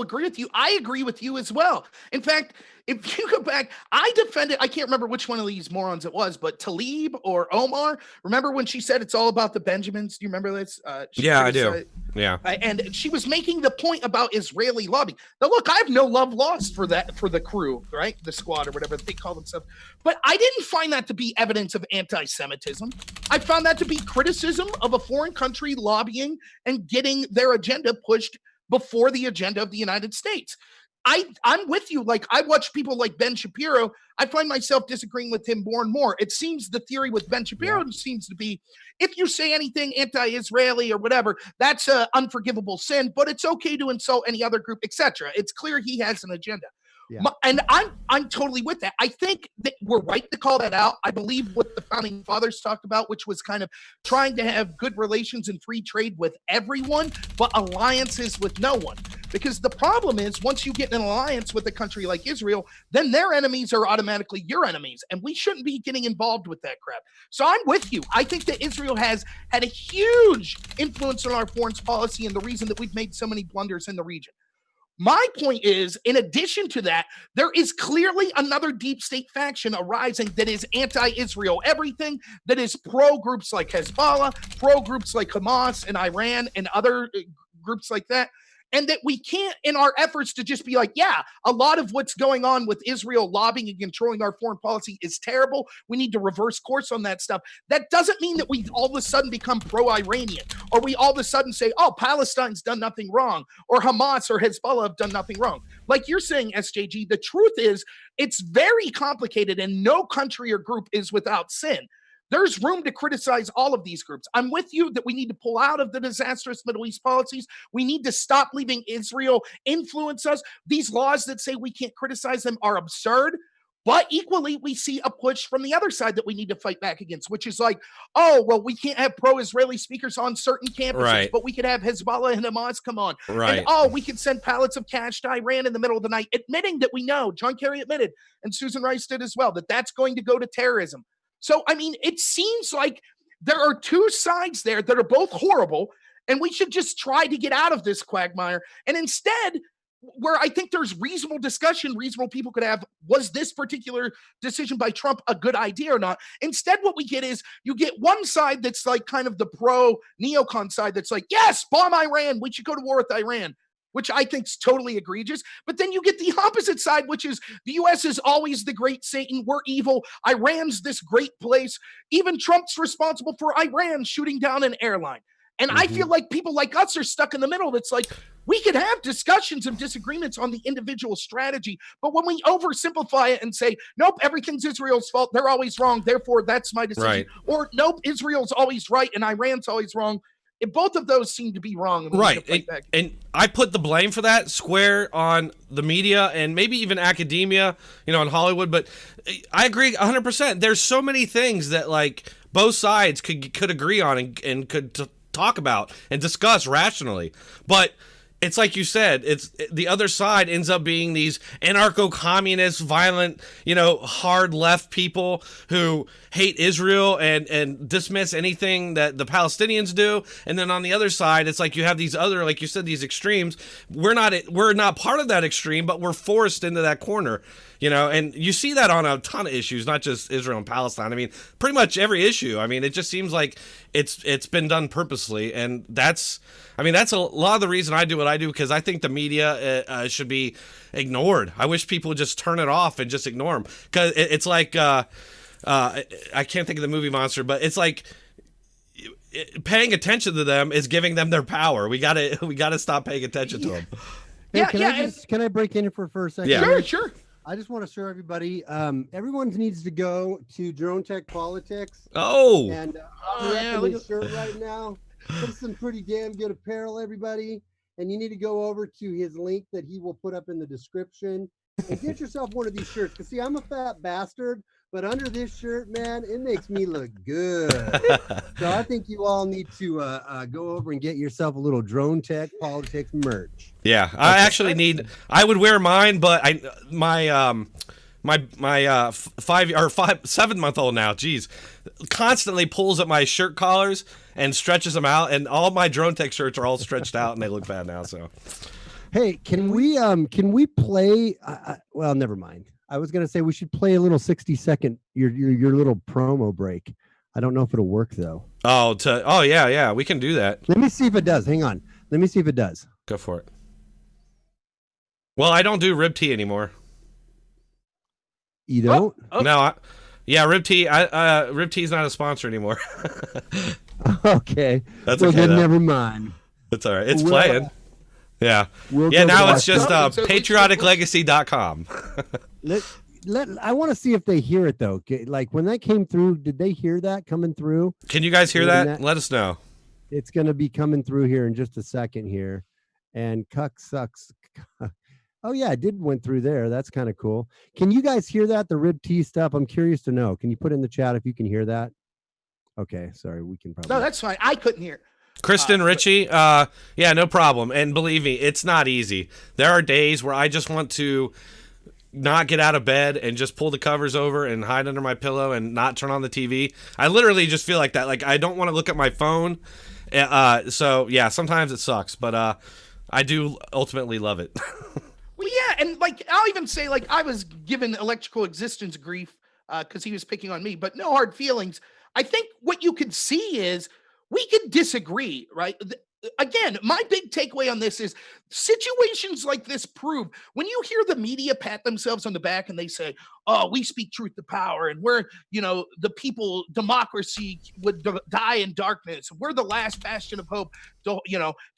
S3: agree with you. I agree with you as well. In fact, if you go back, I defended, I can't remember which one of these morons it was, but Talib or Omar, remember when she said it's all about the Benjamins? Do you remember this?
S5: Yeah, I do. Yeah.
S3: And she was making the point about Israeli lobbying. Now, look, I have no love lost for the crew, right? The squad or whatever they call themselves. But I didn't find that to be evidence of anti-Semitism. I found that to be criticism of a foreign country lobbying and getting their agenda pushed before the agenda of the United States. I'm with you. Like, I watch people like Ben Shapiro. I find myself disagreeing with him more and more. It seems the theory with Ben Shapiro seems to be, if you say anything anti-Israeli or whatever, that's an unforgivable sin, but it's okay to insult any other group, etc. It's clear he has an agenda. Yeah. And I'm totally with that. I think that we're right to call that out. I believe what the founding fathers talked about, which was kind of trying to have good relations and free trade with everyone, but alliances with no one. Because the problem is, once you get in an alliance with a country like Israel, then their enemies are automatically your enemies. And we shouldn't be getting involved with that crap. So I'm with you. I think that Israel has had a huge influence on our foreign policy and the reason that we've made so many blunders in the region. My point is, in addition to that, there is clearly another deep state faction arising that is anti-Israel. Everything that is pro groups like Hezbollah, pro groups like Hamas and Iran and other groups like that. And that we can't, in our efforts to just be like, yeah, a lot of what's going on with Israel lobbying and controlling our foreign policy is terrible. We need to reverse course on that stuff. That doesn't mean that we all of a sudden become pro-Iranian, or we all of a sudden say, oh, Palestine's done nothing wrong, or Hamas or Hezbollah have done nothing wrong. Like you're saying, SJG, the truth is it's very complicated and no country or group is without sin. There's room to criticize all of these groups. I'm with you that we need to pull out of the disastrous Middle East policies. We need to stop leaving Israel influence us. These laws that say we can't criticize them are absurd. But equally, we see a push from the other side that we need to fight back against, which is like, oh, well, we can't have pro-Israeli speakers on certain campuses,
S5: Right.
S3: but we could have Hezbollah and Hamas come on.
S5: Right.
S3: And, oh, we could send pallets of cash to Iran in the middle of the night, admitting that we know, John Kerry admitted, and Susan Rice did as well, that that's going to go to terrorism. So, I mean, it seems like there are two sides there that are both horrible, and we should just try to get out of this quagmire. And instead, where I think there's reasonable discussion, reasonable people could have, was this particular decision by Trump a good idea or not? Instead, what we get is you get one side that's like kind of the pro neocon side that's like, yes, bomb Iran. We should go to war with Iran, which I think is totally egregious. But then you get the opposite side, which is the U.S. is always the great Satan. We're evil. Iran's this great place. Even Trump's responsible for Iran shooting down an airline. And I feel like people like us are stuck in the middle. That's like, we could have discussions and disagreements on the individual strategy, but when we oversimplify it and say, nope, everything's Israel's fault, they're always wrong, therefore that's my decision,
S5: Right.
S3: or nope, Israel's always right and Iran's always wrong, both of those seem to be wrong. And
S5: Right. And I put the blame for that square on the media and maybe even academia, in Hollywood. But I agree 100%. There's so many things that like both sides could agree on and could talk about and discuss rationally. But it's like you said, it's the other side ends up being these anarcho-communist, violent, hard left people who hate Israel and dismiss anything that the Palestinians do. And then on the other side, it's like you have these other, like you said, these extremes. We're not part of that extreme, but we're forced into that corner. And you see that on a ton of issues, not just Israel and Palestine. I mean, pretty much every issue. I mean, it just seems like it's been done purposely, and that's a lot of the reason I do what I do, because I think the media should be ignored. I wish people would just turn it off and just ignore them, because it's like I can't think of the movie Monster, but it's like paying attention to them is giving them their power. We gotta stop paying attention to them.
S6: Hey, can I break in for a second?
S5: Yeah.
S3: Sure.
S6: I just want to show everybody. Everyone needs to go to Dronetek Politics.
S5: Oh.
S6: And I'm repping his shirt right now. It's some pretty damn good apparel, everybody. And you need to go over to his link that he will put up in the description and get yourself one of these shirts. Because see, I'm a fat bastard, but under this shirt, man, it makes me look good. So I think you all need to go over and get yourself a little Dronetek Politics merch.
S5: Yeah, I actually I would wear mine, but my 7-month-old now, geez, constantly pulls at my shirt collars and stretches them out, and all my Dronetek shirts are all stretched out and they look bad now. So,
S6: hey, can we play? Well, never mind. I was gonna say we should play a little 60-second your little promo break. I don't know if it'll work though.
S5: Oh yeah, we can do that.
S6: Let me see if it does. Hang on. Let me see if it does.
S5: Go for it. Well, I don't do rib tea anymore.
S6: You don't?
S5: No, rib tea. Rib tea is not a sponsor anymore.
S6: Okay.
S5: That's
S6: well,
S5: okay.
S6: Then
S5: though.
S6: never mind.
S5: It's all right. It's playing. Yeah.
S6: We'll
S5: Now it's just
S3: patrioticlegacy.com.
S5: patrioticlegacy.com.
S6: I want to see if they hear it though. Like when that came through, did they hear that coming through?
S5: Can you guys hear that? Let us know.
S6: It's going to be coming through here in just a second here. And Cuck sucks. Oh yeah, it did went through there. That's kind of cool. Can you guys hear that? The rib tea stuff? I'm curious to know. Can you put in the chat if you can hear that? Okay, sorry. We can probably.
S3: No, that's fine. I couldn't hear.
S5: Kristen Ritchie, yeah, no problem. And believe me, it's not easy. There are days where I just want to not get out of bed and just pull the covers over and hide under my pillow and not turn on the TV. I literally just feel like that. Like I don't want to look at my phone. So yeah, sometimes it sucks, but I do ultimately love it.
S3: Well, yeah, and like I'll even say, like I was given electrical existence grief because he was picking on me, but no hard feelings. I think what you could see is we could disagree, right? Again, my big takeaway on this is situations like this prove when you hear the media pat themselves on the back and they say, oh, we speak truth to power and we're, the people, democracy would die in darkness. We're the last bastion of hope, to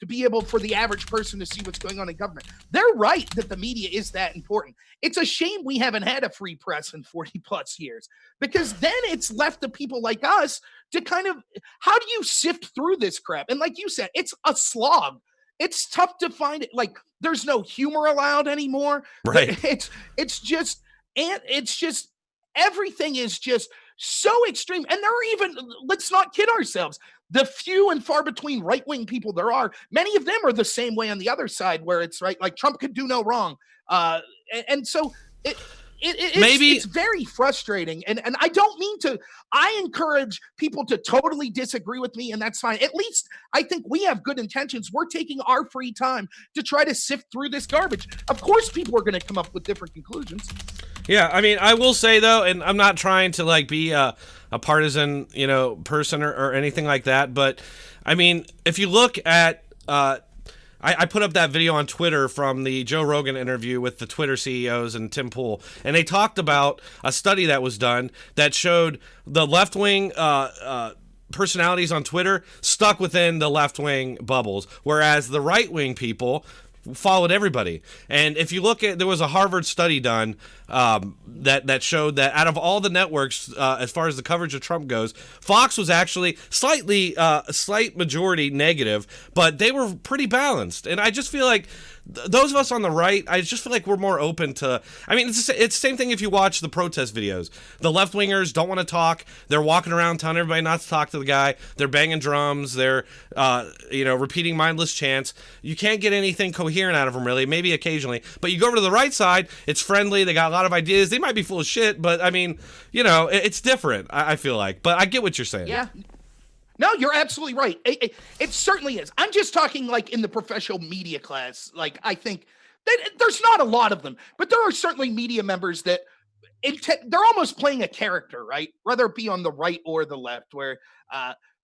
S3: be able for the average person to see what's going on in government. They're right that the media is that important. It's a shame we haven't had a free press in 40 plus years, because then it's left to people like us to kind of, how do you sift through this crap? And like you said, it's a slog. It's tough to find it. Like there's no humor allowed anymore.
S5: Right.
S3: It's just, and it's just everything is just so extreme. And there are even, let's not kid ourselves, the few and far between right-wing people there are, many of them are the same way on the other side, where it's right, like Trump could do no wrong. And so it's very frustrating. And I don't mean to, I encourage people to totally disagree with me, and that's fine. At least I think we have good intentions. We're taking our free time to try to sift through this garbage. Of course, people are going to come up with different conclusions.
S5: Yeah, I mean, I will say though, and I'm not trying to like be a partisan, person or anything like that, but I mean, if you look at, I put up that video on Twitter from the Joe Rogan interview with the Twitter CEOs and Tim Pool, and they talked about a study that was done that showed the left-wing personalities on Twitter stuck within the left-wing bubbles, whereas the right-wing people followed everybody. And if you look at, there was a Harvard study done that showed that out of all the networks, as far as the coverage of Trump goes, Fox was actually a slight majority negative, but they were pretty balanced. And I just feel like those of us on the right, I just feel like we're more open to, I mean, it's the same thing if you watch the protest videos. The left-wingers don't want to talk. They're walking around telling everybody not to talk to the guy. They're banging drums. They're, repeating mindless chants. You can't get anything coherent out of them, really, maybe occasionally. But you go over to the right side, it's friendly. They got a lot of ideas. They might be full of shit, but, I mean, it's different, I feel like. But I get what you're saying.
S3: Yeah. No, you're absolutely right. It certainly is. I'm just talking like in the professional media class. Like, I think that there's not a lot of them, but there are certainly media members that they're almost playing a character, right? Whether it be on the right or the left,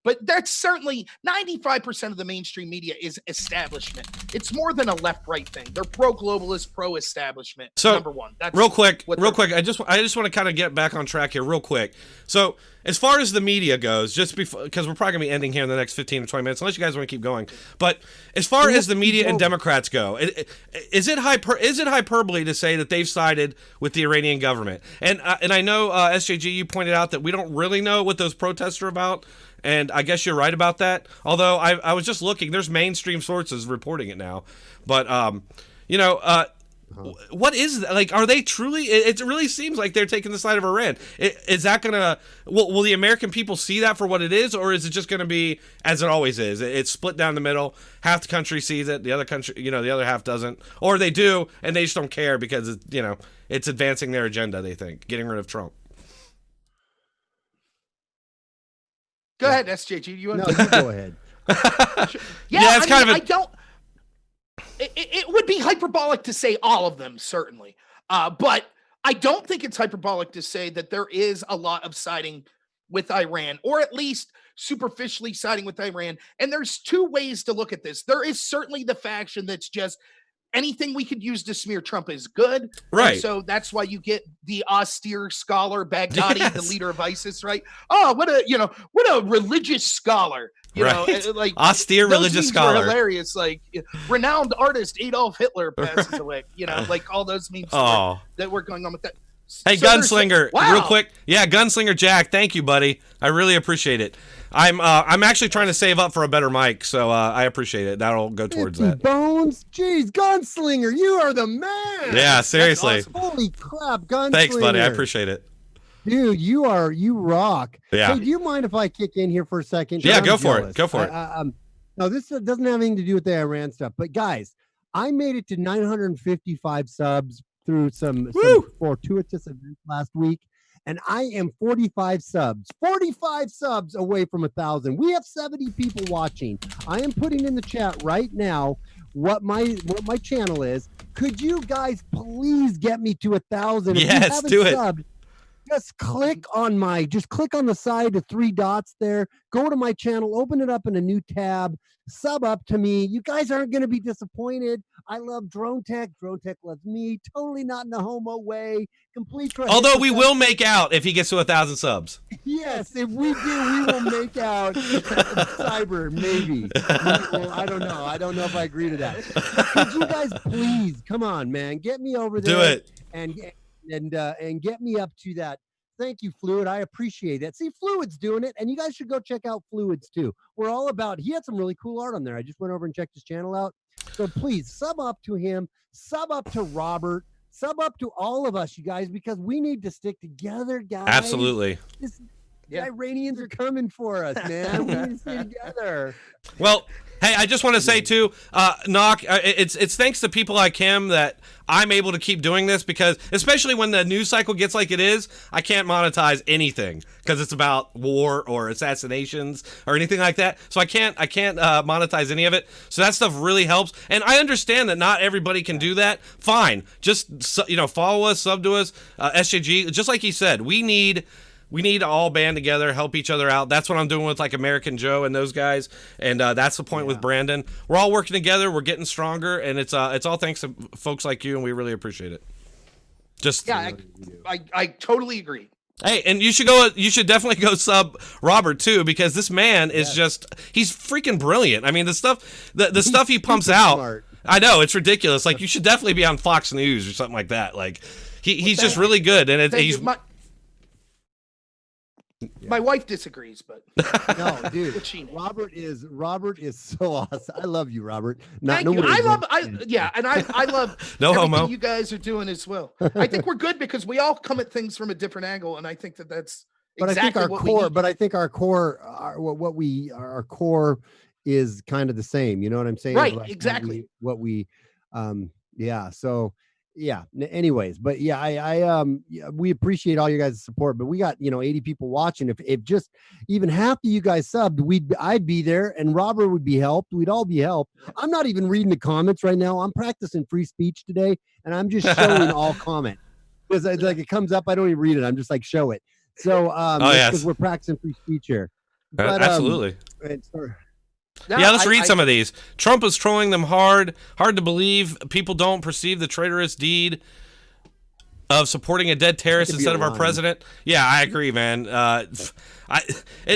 S3: but that's certainly 95% of the mainstream media is establishment. It's more than a left-right thing. They're pro-globalist, pro-establishment.
S5: So,
S3: number one. That's
S5: real quick. I just want to kind of get back on track here real quick. So, as far as the media goes, just because we're probably going to be ending here in the next 15 or 20 minutes, unless you guys want to keep going. But as far as the media and Democrats go, is it hyperbole to say that they've sided with the Iranian government? And I know, SJG, you pointed out that we don't really know what those protests are about. And I guess you're right about that. Although I was just looking, there's mainstream sources reporting it now. But, what is that? Like, are they truly, it really seems like they're taking the side of Iran. Is that going to, will the American people see that for what it is? Or is it just going to be as it always is? It's split down the middle. Half the country sees it. The other country, the other half doesn't. Or they do, and they just don't care because, it's advancing their agenda, they think, getting rid of Trump.
S3: Go ahead, SJG. You
S6: go ahead.
S3: Yeah, it's kind of. I don't. It would be hyperbolic to say all of them, certainly, but I don't think it's hyperbolic to say that there is a lot of siding with Iran, or at least superficially siding with Iran. And there's two ways to look at this. There is certainly the faction that's just anything we could use to smear Trump is good.
S5: Right.
S3: And so that's why you get the austere scholar Baghdadi,
S5: yes.
S3: the leader of ISIS, right? Oh, what a religious scholar. Like
S5: austere religious scholar.
S3: Hilarious. Like renowned artist Adolf Hitler passes away. Like all those memes that were going on with that.
S5: Hey, so Gunslinger, real quick. Yeah, Gunslinger Jack, thank you, buddy. I really appreciate it. I'm actually trying to save up for a better mic, so I appreciate it. That'll go towards that.
S6: Bones, jeez, Gunslinger, you are the man.
S5: Yeah, seriously.
S6: Awesome. Holy crap, Gunslinger.
S5: Thanks, buddy. I appreciate it.
S6: Dude, you rock.
S5: Yeah.
S6: Hey, do you mind if I kick in here for a second?
S5: Yeah, go for it. Go for it.
S6: No, this doesn't have anything to do with the Iran stuff, but guys, I made it to 955 subs through some fortuitous events last week, and I am 45 subs away from 1,000. We have 70 people watching. I am putting in the chat right now what my channel is. Could you guys please get me to 1,000?
S5: Yes, do it.
S6: Just click on the side, the three dots there. Go to my channel, open it up in a new tab, sub up to me. You guys aren't going to be disappointed. I love Dronetek. Dronetek loves me. Totally not in a homo way. Complete trust.
S5: Although we will make out if he gets to 1,000 subs.
S6: Yes, if we do, we will make out. Cyber, maybe. I don't know. I don't know if I agree to that. Could you guys please, come on, man, get me over there.
S5: Do it.
S6: And get me up to that. Thank you, Fluid. I appreciate that. See, Fluid's doing it, and you guys should go check out Fluid's too. We're all about. He had some really cool art on there. I just went over and checked his channel out. So please sub up to him. Sub up to Robert. Sub up to all of us, you guys, because we need to stick together, guys.
S5: Absolutely.
S6: The Iranians are coming for us, man. We need to stay together.
S5: Well, hey, I just want to say too, Knock, it's thanks to people like him that I'm able to keep doing this, because especially when the news cycle gets like it is, I can't monetize anything because it's about war or assassinations or anything like that. So I can't monetize any of it. So that stuff really helps. And I understand that not everybody can do that. Fine. Just, follow us, sub to us, SJG. Just like he said, we need to all band together, help each other out. That's what I'm doing with like American Joe and those guys. And that's the point with Brandon. We're all working together. We're getting stronger. And it's all thanks to folks like you. And we really appreciate it.
S3: I totally agree.
S5: Hey, and you should definitely go sub Robert too, because this man is he's freaking brilliant. I mean, the stuff he pumps out. Smart. I know, it's ridiculous. Like, you should definitely be on Fox News or something like that. Like, he's just really good. And he's.
S3: My wife disagrees, but
S6: no, dude. Robert is so awesome. I love you, Robert.
S3: Thank you. I love
S5: no
S3: everything
S5: homo.
S3: You guys are doing as well. I think we're good because we all come at things from a different angle, and I think that's exactly what we need.
S6: But I think our core, our core is kind of the same. You know what I'm saying?
S3: Right.
S6: Like
S3: exactly.
S6: So. Yeah. Anyways, but we appreciate all you guys' support. But we got 80 people watching. If just even half of you guys subbed, I'd be there, and Robert would be helped. We'd all be helped. I'm not even reading the comments right now. I'm practicing free speech today, and I'm just showing all comment because like it comes up. I don't even read it. I'm just like show it. So because we're practicing free speech here. But,
S5: absolutely. Let's read some of these. Trump is trolling them hard. Hard to believe people don't perceive the traitorous deed of supporting a dead terrorist instead of our president. Yeah, I agree, man. I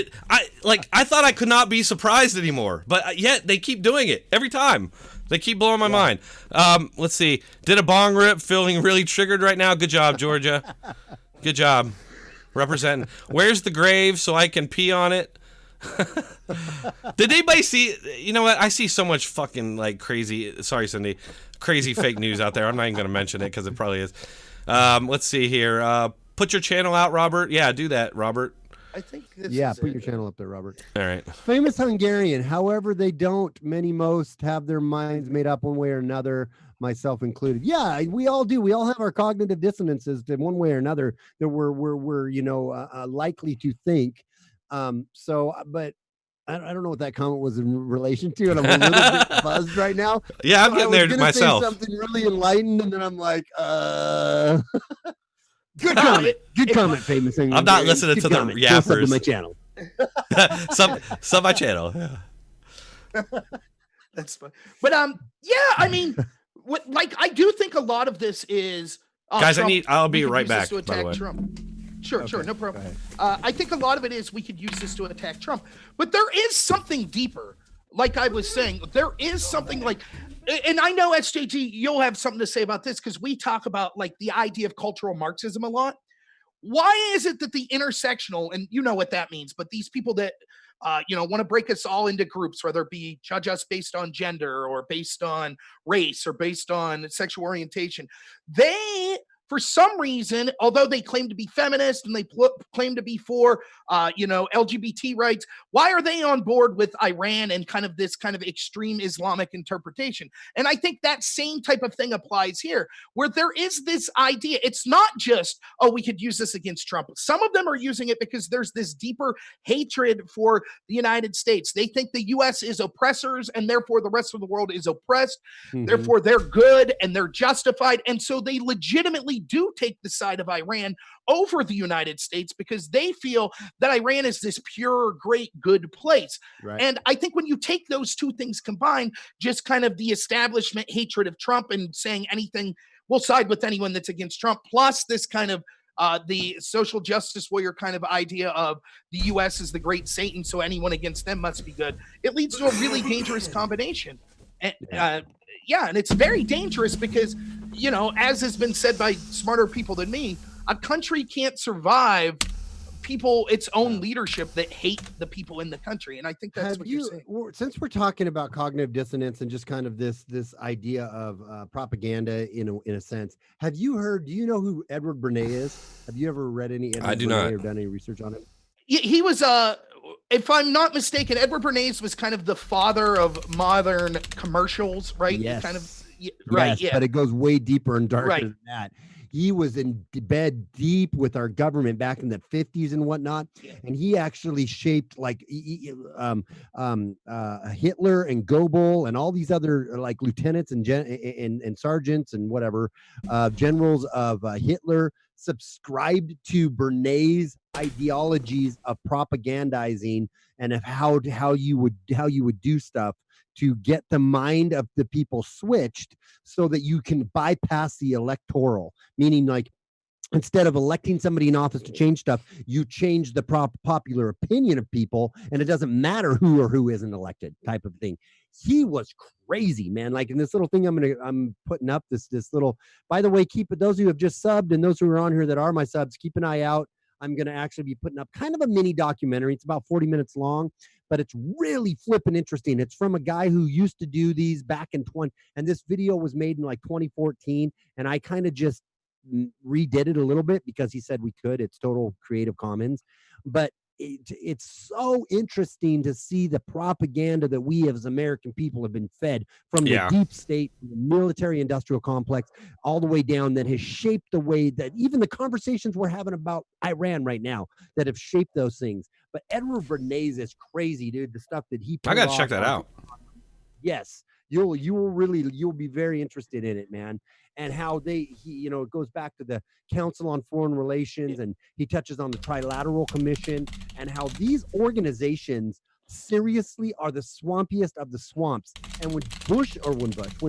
S5: thought I could not be surprised anymore, but yet they keep doing it every time. They keep blowing my mind. Let's see. Did a bong rip. Feeling really triggered right now. Good job, Georgia. Good job. Representing. Where's the grave so I can pee on it? Did anybody see? You know what? I see so much fucking like crazy. Sorry, Cindy. Crazy fake news out there. I'm not even going to mention it because it probably is. Let's see here. Put your channel out, Robert. Yeah, do that, Robert.
S3: I think
S6: put your channel up there, Robert.
S5: All right.
S6: Famous Hungarian. However, they don't. Most have their minds made up one way or another, myself included. Yeah, we all do. We all have our cognitive dissonances in one way or another that we're likely to think. But I don't know what that comment was in relation to, and I'm a little bit buzzed right now.
S5: Yeah, I'm getting there myself.
S6: Say something really enlightened, and then I'm like, good comment. Good comment, famous.
S5: I'm not listening to the yappers.
S6: To my channel.
S5: sub my channel. Yeah.
S3: That's fun. But I mean, I do think a lot of this is
S5: guys. I'll be right back. By the way.
S3: Trump. Sure, no problem. I think a lot of it is we could use this to attack Trump, but there is something deeper. Like I was saying, there is something like, and I know SJG, you'll have something to say about this because we talk about like the idea of cultural Marxism a lot. Why is it that the intersectional, and you know what that means, but these people that want to break us all into groups, whether it be judge us based on gender or based on race or based on sexual orientation, they, for some reason, although they claim to be feminist and they claim to be for, LGBT rights, why are they on board with Iran and kind of this kind of extreme Islamic interpretation? And I think that same type of thing applies here, where there is this idea. It's not just, we could use this against Trump. Some of them are using it because there's this deeper hatred for the United States. They think the U.S. is oppressors and therefore the rest of the world is oppressed. Mm-hmm. Therefore, they're good and they're justified. And so they legitimately do take the side of Iran over the United States because they feel that Iran is this pure, great, good place. Right. And I think when you take those two things combined, just kind of the establishment hatred of Trump and saying anything, we'll side with anyone that's against Trump, plus this kind of the social justice warrior kind of idea of the U.S. is the great Satan, so anyone against them must be good. It leads to a really dangerous combination. And, and it's very dangerous because, as has been said by smarter people than me, a country can't survive people, its own leadership that hate the people in the country. And I think that's what you're saying.
S6: Since we're talking about cognitive dissonance and just kind of this idea of propaganda in a sense, do you know who Edward Bernays is? Have you ever read any Edward
S5: I do
S6: Bernays
S5: not.
S6: or done any research on him?
S3: He was if I'm not mistaken, Edward Bernays was kind of the father of modern commercials, right?
S6: Yes.
S3: Kind of, right.
S6: Yes,
S3: Yeah.
S6: but it goes way deeper and darker
S3: Right.
S6: than that. He was in bed deep with our government back in the 50s and whatnot, and he actually shaped like Hitler and Goebbels and all these other like lieutenants and sergeants and whatever generals of Hitler subscribed to Bernays' ideologies of propagandizing and of how you would do stuff to get the mind of the people switched so that you can bypass the electoral, meaning like instead of electing somebody in office to change stuff, you change the popular opinion of people, and it doesn't matter who isn't elected type of thing. He was crazy, man. Like in this little thing I'm putting up this little, by the way, keep it, those who have just subbed and those who are on here that are my subs, keep an eye out. I'm going to actually be putting up kind of a mini documentary. It's about 40 minutes long, but it's really flipping interesting. It's from a guy who used to do these back in and this video was made in like 2014. And I kind of just redid it a little bit because he said we could. It's total Creative Commons, but it's so interesting to see the propaganda that we as American people have been fed from the deep state, the military industrial complex, all the way down, that has shaped the way that even the conversations we're having about Iran right now that have shaped those things. But Edward Bernays is crazy, dude. The stuff that he
S5: I got to check that out.
S6: Yes, you'll be very interested in it, man. And how it goes back to the Council on Foreign Relations, and he touches on the Trilateral Commission and how these organizations seriously are the swampiest of the swamps. And when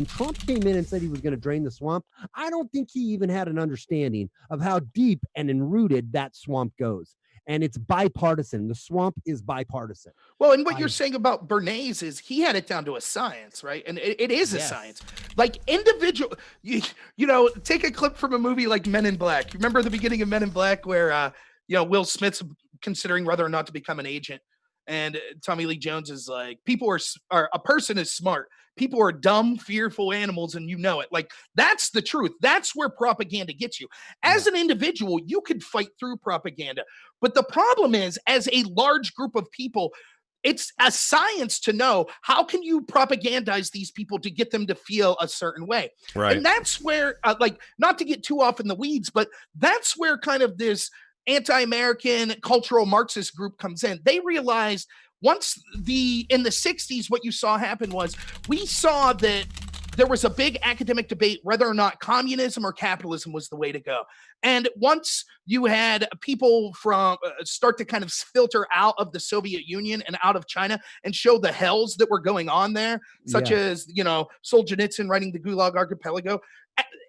S6: Trump came in and said he was going to drain the swamp, I don't think he even had an understanding of how deep and enrooted that swamp goes. And it's bipartisan. The swamp is bipartisan.
S3: Well, and what you're saying about Bernays is he had it down to a science, right? And it is a science. Like individual, you know, take a clip from a movie like Men in Black. You remember the beginning of Men in Black where, Will Smith's considering whether or not to become an agent. And Tommy Lee Jones is like, a person is smart. People are dumb, fearful animals, and you know it. Like, that's the truth. That's where propaganda gets you. As an individual, you could fight through propaganda. But the problem is, as a large group of people, it's a science to know how can you propagandize these people to get them to feel a certain way.
S5: Right.
S3: And that's where, not to get too off in the weeds, but that's where kind of this anti-American cultural Marxist group comes in. They realized once in the 60s, what you saw happen was we saw that there was a big academic debate whether or not communism or capitalism was the way to go. And once you had people from start to kind of filter out of the Soviet Union and out of China and show the hells that were going on there, such as, Solzhenitsyn writing the Gulag Archipelago,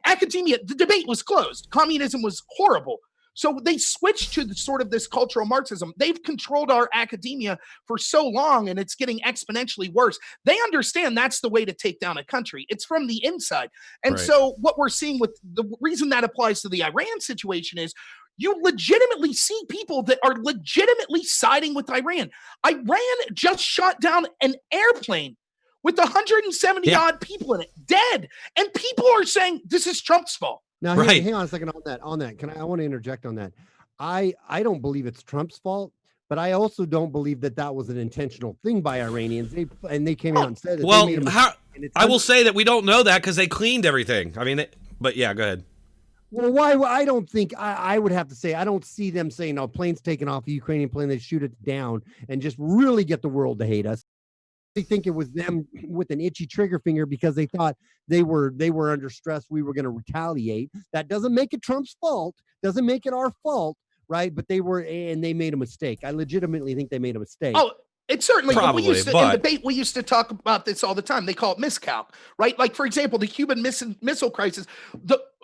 S3: academia, the debate was closed. Communism was horrible. So they switched to this cultural Marxism. They've controlled our academia for so long, and it's getting exponentially worse. They understand that's the way to take down a country. It's from the inside. And so what we're seeing with the reason that applies to the Iran situation is you legitimately see people that are legitimately siding with Iran. Iran just shot down an airplane with 170 odd people in it, dead. And people are saying this is Trump's fault.
S6: Now, hang on a second on that. I want to interject on that. I don't believe it's Trump's fault, but I also don't believe that was an intentional thing by Iranians. They came out and said that.
S5: Well,
S6: they made
S5: I will say that we don't know that because they cleaned everything. I mean, but yeah, go ahead.
S6: Well, why? I don't think I would have to say I don't see them saying, "No, plane's taken off a Ukrainian plane. They shoot it down and just really get the world to hate us." They think it was them with an itchy trigger finger because they thought they were under stress. We were going to retaliate. That doesn't make it Trump's fault. Doesn't make it our fault, right? But they made a mistake. I legitimately think they made a mistake.
S3: Oh, it's certainly.
S5: Probably,
S3: in debate, we used to talk about this all the time. They call it miscalc, right? Like, for example, the Cuban Missile Crisis.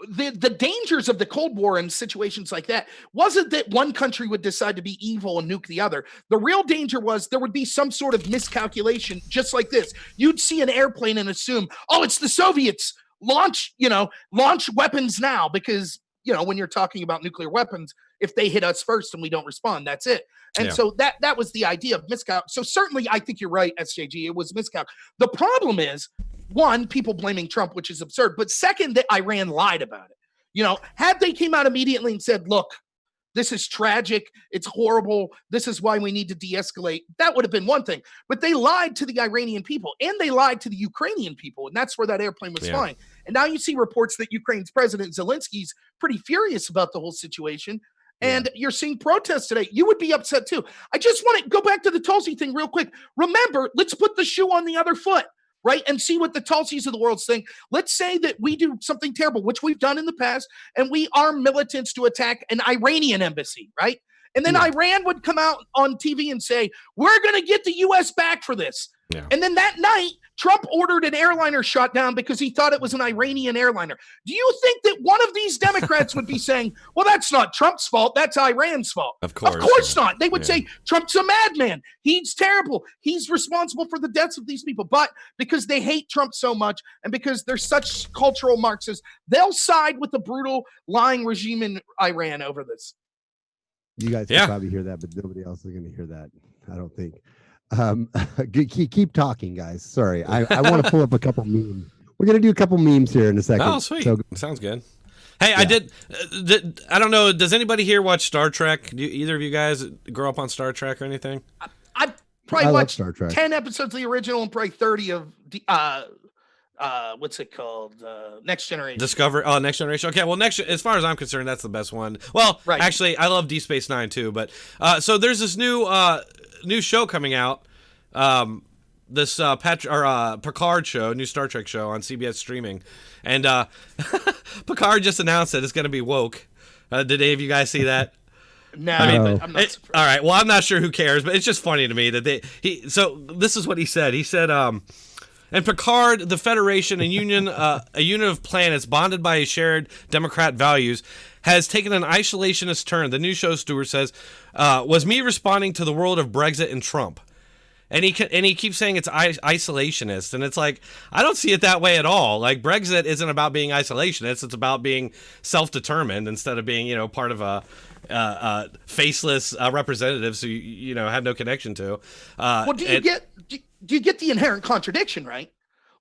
S3: The dangers of the Cold War and situations like that wasn't that one country would decide to be evil and nuke the other. The real danger was there would be some sort of miscalculation, just like this. You'd see an airplane and assume, oh, it's the Soviets. Launch weapons now because when you're talking about nuclear weapons, if they hit us first and we don't respond, that's it. And so that was the idea of miscalc. So certainly I think you're right, SJG, it was miscalc. The problem is, one, people blaming Trump, which is absurd. But second, that Iran lied about it. Had they came out immediately and said, look, this is tragic. It's horrible. This is why we need to de-escalate. That would have been one thing. But they lied to the Iranian people and they lied to the Ukrainian people. And that's where that airplane was flying. And now you see reports that Ukraine's President Zelensky's pretty furious about the whole situation. And you're seeing protests today. You would be upset too. I just want to go back to the Tulsi thing real quick. Remember, let's put the shoe on the other foot. Right? And see what the Tulsis of the world think. Let's say that we do something terrible, which we've done in the past, and we arm militants to attack an Iranian embassy, right? And then Iran would come out on TV and say, we're going to get the U.S. back for this. Yeah. And then that night, Trump ordered an airliner shot down because he thought it was an Iranian airliner. Do you think that one of these Democrats would be saying, well, that's not Trump's fault, that's Iran's fault? Of course not. They would say, Trump's a madman. He's terrible. He's responsible for the deaths of these people. But because they hate Trump so much and because they're such cultural Marxists, they'll side with the brutal, lying regime in Iran over this.
S6: You guys can probably hear that, but nobody else is going to hear that, I don't think. Keep talking, guys. Sorry, I want to pull up a couple memes. We're gonna do a couple memes here in a second.
S5: Oh, sweet. Sounds good. Hey, I did. I don't know. Does anybody here watch Star Trek? Do either of you guys grow up on Star Trek or anything?
S3: I probably watched Star Trek. 10 episodes of the original and probably 30 of what's it called? Next Generation.
S5: Discovery. Oh, Next Generation. Okay, well, as far as I'm concerned, that's the best one. Well, actually, I love Deep Space Nine too. But so there's this new show coming out, this Picard show, new Star Trek show on CBS streaming, and Picard just announced that it's going to be woke. Did any of you guys see that?
S3: No, I'm not surprised.
S5: All right, well, I'm not sure who cares, but it's just funny to me that so this is what he said. He said, and Picard, the Federation, a union of planets bonded by shared democrat values, has taken an isolationist turn. The new show, Stewart says, was me responding to the world of Brexit and Trump. And he keeps saying it's isolationist. And it's like, I don't see it that way at all. Like, Brexit isn't about being isolationist. It's about being self-determined instead of being, part of a faceless representatives who, have no connection to.
S3: Well, do you get the inherent contradiction, right?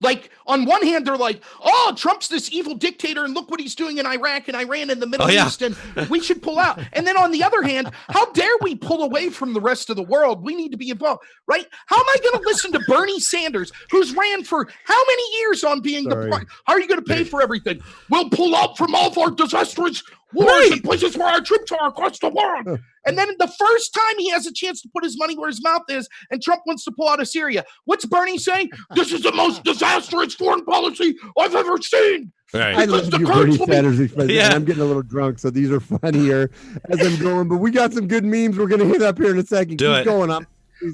S3: Like, on one hand, they're like, oh, Trump's this evil dictator, and look what he's doing in Iraq and Iran and the Middle East, and we should pull out. And then on the other hand, how dare we pull away from the rest of the world? We need to be involved, right? How am I going to listen to Bernie Sanders, who's ran for how many years on being the how are you going to pay for everything? We'll pull out from all of our disastrous wars and places where our troops are across the world. And then the first time he has a chance to put his money where his mouth is, and Trump wants to pull out of Syria, what's Bernie saying? This is the most disastrous foreign policy I've ever seen.
S6: Right. I love you, Bernie Sanders. I'm getting a little drunk, so these are funnier as I'm going. But we got some good memes we're going to hit up here in a second. Keep going. Up,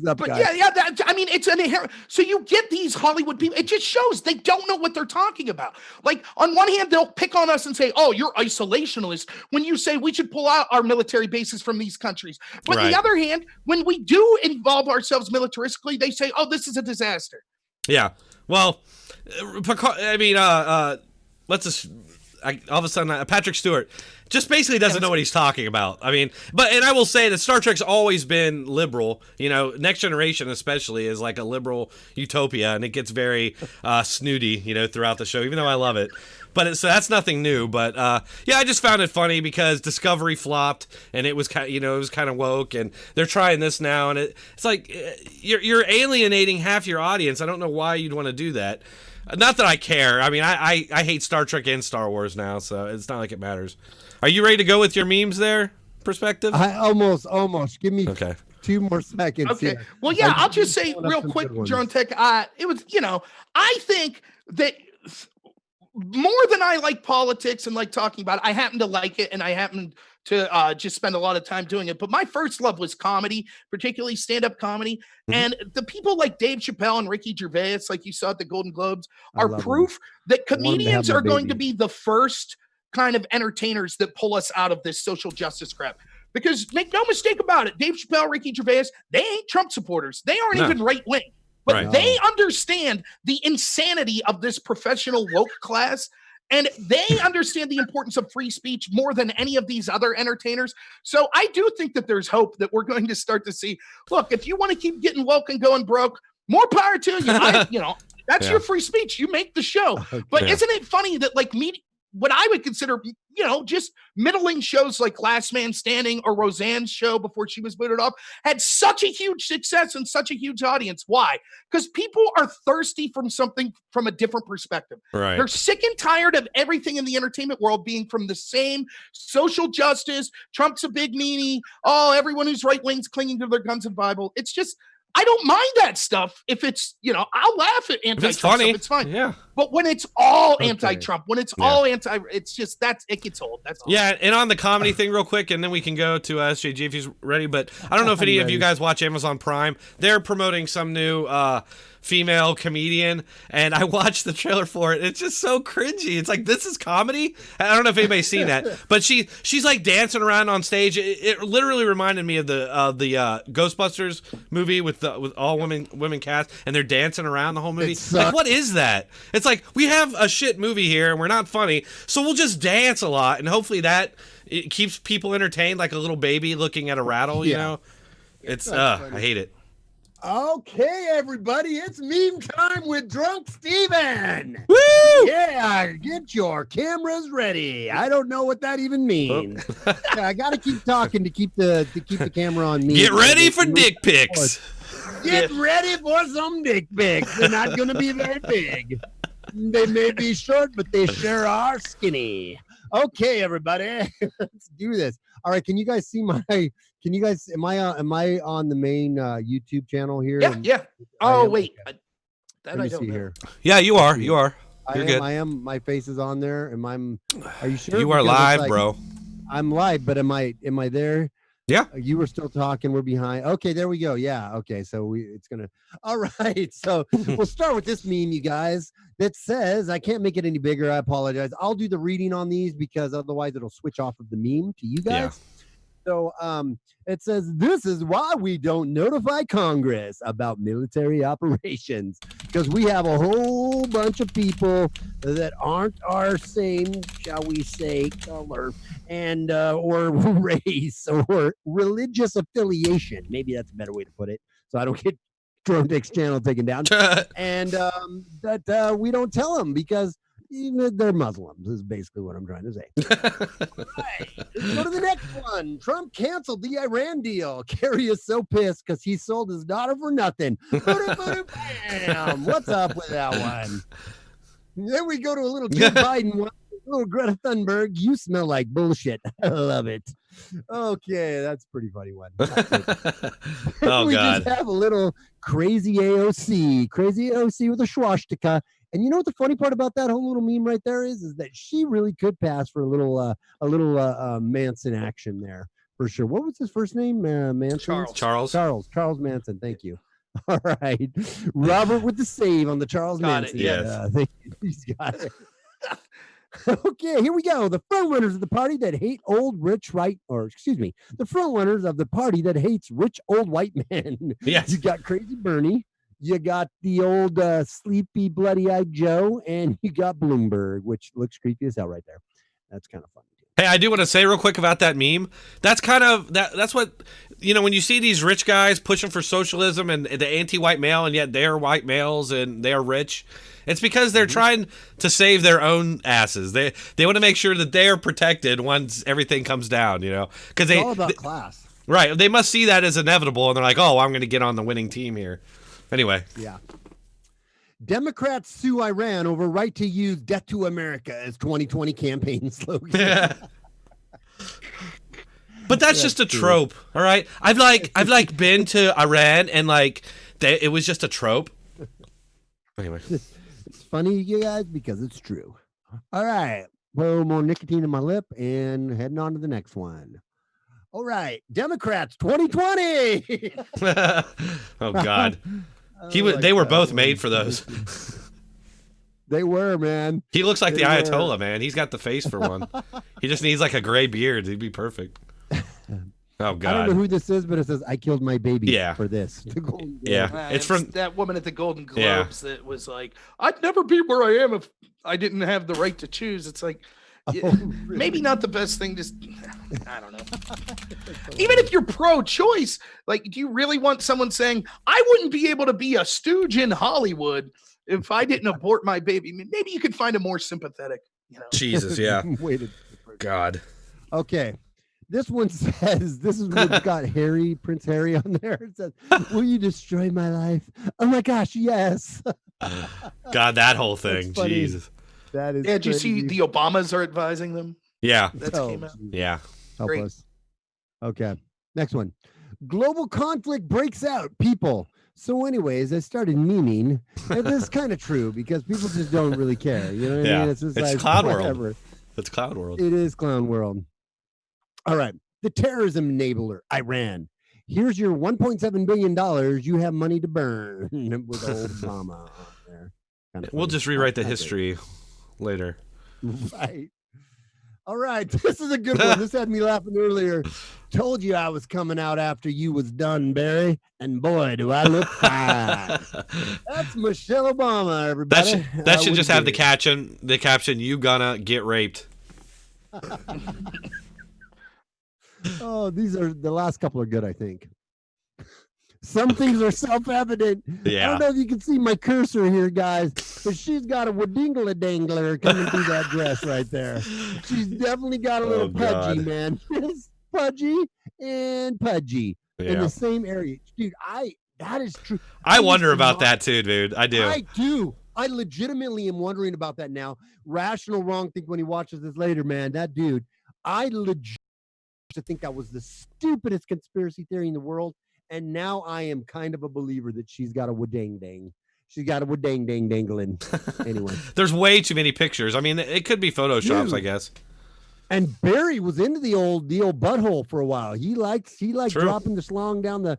S3: but
S6: guys.
S3: It's an inherent. So you get these Hollywood people. It just shows they don't know what they're talking about. Like, on one hand, they'll pick on us and say, "Oh, you're isolationist," when you say we should pull out our military bases from these countries. But on the other hand, when we do involve ourselves militaristically, they say, "Oh, this is a disaster."
S5: Yeah. Well, I mean, let's just. All of a sudden, Patrick Stewart just basically doesn't know what he's talking about. I mean, and I will say that Star Trek's always been liberal. Next Generation especially is like a liberal utopia, and it gets very snooty, throughout the show, even though I love it. But so that's nothing new. But I just found it funny because Discovery flopped, and it was kind of woke, and they're trying this now, and it's like you're alienating half your audience. I don't know why you'd want to do that. Not that I care. I mean, I hate Star Trek and Star Wars now, so it's not like it matters. Are you ready to go with your memes there, Perspective?
S6: I almost. Give me 2 more seconds.
S3: Okay. Here. Well, yeah, I'll just say real quick, Dronetek, it was, I think that more than I like politics and like talking about it, I happen to like it, and I happen to just spend a lot of time doing it. But my first love was comedy, particularly stand-up comedy. Mm-hmm. And the people like Dave Chappelle and Ricky Gervais, like you saw at the Golden Globes, are proof that comedians are going to be the first kind of entertainers that pull us out of this social justice crap. Because make no mistake about it, Dave Chappelle, Ricky Gervais, they ain't Trump supporters. They aren't even right-wing. But they understand the insanity of this professional woke class. And they understand the importance of free speech more than any of these other entertainers. So I do think that there's hope that we're going to start to see, look, if you want to keep getting woke and going broke, more power to you. That's your free speech. You make the show. Okay. But isn't it funny that like what I would consider, just middling shows like Last Man Standing or Roseanne's show before she was booted off had such a huge success and such a huge audience. Why? Because people are thirsty from something from a different perspective.
S5: Right.
S3: They're sick and tired of everything in the entertainment world being from the same social justice. Trump's a big meanie. Oh, everyone who's right wing's clinging to their guns and Bible. It's just, I don't mind that stuff if it's, I'll laugh at anti-Trump stuff. It's fine.
S5: Yeah.
S3: But when it's all anti-Trump, when it's all it's just, it gets old. That's all.
S5: Yeah. And on the comedy thing real quick, and then we can go to SJG if he's ready. But I don't know if any of you guys watch Amazon Prime. They're promoting some new female comedian, and I watched the trailer for it. It's just so cringy. It's like, this is comedy? I don't know if anybody's seen that, but she's like dancing around on stage. It literally reminded me of the Ghostbusters movie with all women cast, and they're dancing around the whole movie. Like, what is that? It's like, we have a shit movie here and we're not funny, so we'll just dance a lot, and hopefully that it keeps people entertained, like a little baby looking at a rattle. You know, it's I hate it.
S6: Okay, everybody, it's meme time with Drunk Steven.
S5: Woo!
S6: Yeah, get your cameras ready. I don't know what that even means. I got to keep talking to keep the camera on me.
S5: Get ready for dick pics.
S6: Get ready for some dick pics. They're not going to be very big. They may be short, but they sure are skinny. Okay, everybody, let's do this. All right, can you guys see my? Can you guys? Am I on the main YouTube channel here?
S3: Yeah. Oh wait,
S6: that I don't know. Here.
S5: Yeah, you are. You are. You're good.
S6: I am. My face is on there. Are you sure?
S5: You are live, bro.
S6: I'm live, but am I there?
S5: Yeah.
S6: You were still talking. We're behind. Okay, there we go. Yeah. Okay, so it's gonna. All right. So we'll start with this meme, you guys. That says, I can't make it any bigger. I apologize. I'll do the reading on these because otherwise it'll switch off of the meme to you guys. Yeah. So it says, this is why we don't notify Congress about military operations, because we have a whole bunch of people that aren't our same, shall we say, color and or race or religious affiliation. Maybe that's a better way to put it, so I don't get Dronetek's channel taken down. And that we don't tell them because they're Muslims is basically what I'm trying to say. All right, let's go to the next one. Trump canceled the Iran deal. Kerry is so pissed because he sold his daughter for nothing. Bam! What's up with that one? Then we go to a little Joe Biden one. little Greta Thunberg, you smell like bullshit. I love it. Okay, that's a pretty funny one.
S5: Oh,
S6: we
S5: God.
S6: just have a little crazy AOC with a swastika. And you know what the funny part about that whole little meme right there is that she really could pass for a little Manson action there for sure. What was his first name? Manson? Charles Manson. Thank you. All right, Robert with the save on the Charles Manson.
S5: Yes.
S6: Thank you. He's got it. Okay, here we go. The front runners of the party that hate the front runners of the party that hates rich old white men.
S5: Yes.
S6: You got Crazy Bernie. You got the old sleepy, bloody-eyed Joe, and you got Bloomberg, which looks creepy as hell right there. That's kind of funny.
S5: Hey, I do want to say real quick about that meme. That's kind of that's what, you know, when you see these rich guys pushing for socialism and the anti-white male, and yet they're white males and they're rich. It's because they're trying to save their own asses. They want to make sure that they're protected once everything comes down, you know, because
S6: it's all about class.
S5: Right. They must see that as inevitable, and they're like, oh, I'm going to get on the winning team here. Anyway.
S6: Yeah. Democrats sue Iran over right to use death to America as 2020 campaign slogan.
S5: But that's just a trope, all right? I've been to Iran and it was just a trope. Anyway.
S6: It's funny, you guys, because it's true. All right. A little more nicotine in my lip and heading on to the next one. All right. Democrats 2020.
S5: Oh, God. They were both made for those.
S6: They were, man.
S5: He looks like the Ayatollah, man. He's got the face for one. He just needs like a gray beard. He'd be perfect. Oh
S6: I don't
S5: God.
S6: know who this is, but it says I killed my baby
S5: Yeah.
S6: for this. The Golden Globe.
S5: Yeah. It's from
S3: that woman at the Golden
S5: Yeah.
S3: Globes that was like, I'd never be where I am if I didn't have the right to choose. It's like,
S6: Oh,
S3: maybe not the best thing to, I don't know. Even if you're pro-choice, like, do you really want someone saying, I wouldn't be able to be a stooge in Hollywood if I didn't abort my baby? Maybe you could find a more sympathetic,
S5: Jesus. Yeah.
S6: Waited.
S5: God.
S6: Okay. This one says, this is what's got Harry, Prince Harry on there. It says, will you destroy my life? Oh my gosh, yes.
S5: God, that whole thing.
S6: funny.
S5: Jesus.
S6: That is
S3: Did you see
S6: crazy.
S3: the Obamas are advising them?
S5: Yeah.
S3: That
S6: Oh,
S3: came out.
S6: geez.
S5: Yeah.
S6: Help
S3: Great.
S6: us. Okay. Next one. Global conflict breaks out, people. So anyways, I started memeing. And this is kind of true because people just don't really care. You know what I
S5: Yeah.
S6: mean? It's just
S5: It's
S6: like,
S5: Cloud World.
S6: whatever.
S5: That's Cloud World.
S6: It is Clown World. All right. The terrorism enabler, Iran. Here's your $1.7 billion. You have money to burn with old Obama on there. Kinda
S5: We'll
S6: funny.
S5: just rewrite the
S6: I think.
S5: history later.
S6: Right. All right. This is a good one. This had me laughing earlier. Told you I was coming out after you was done, Barry. And boy, do I look fine. That's Michelle Obama, everybody.
S5: That should just have the caption, you gonna get raped.
S6: Oh, these are the last couple are good, I think. Some things are self-evident. I
S5: Yeah.
S6: don't know if you can see my cursor here, guys, but she's got a wadingler-dangler coming through that dress right there. She's definitely got a little
S5: Oh,
S6: pudgy,
S5: God.
S6: man. Pudgy and pudgy in
S5: Yeah.
S6: the same area. Dude, that is true.
S5: I wonder
S6: used to
S5: about
S6: not-
S5: that too, dude. I do.
S6: I do. I legitimately am wondering about that now. Rational Wrong think when he watches this later, man, that dude, I legit to think that was the stupidest conspiracy theory in the world. And now I am kind of a believer that she's got a wadang-dang. She's got a wadang-dang-dangling. Anyway.
S5: There's way too many pictures. I mean, it could be photoshops,
S6: Dude.
S5: I guess.
S6: And Barry was into the old butthole for a while. He liked
S5: True.
S6: dropping the schlong down the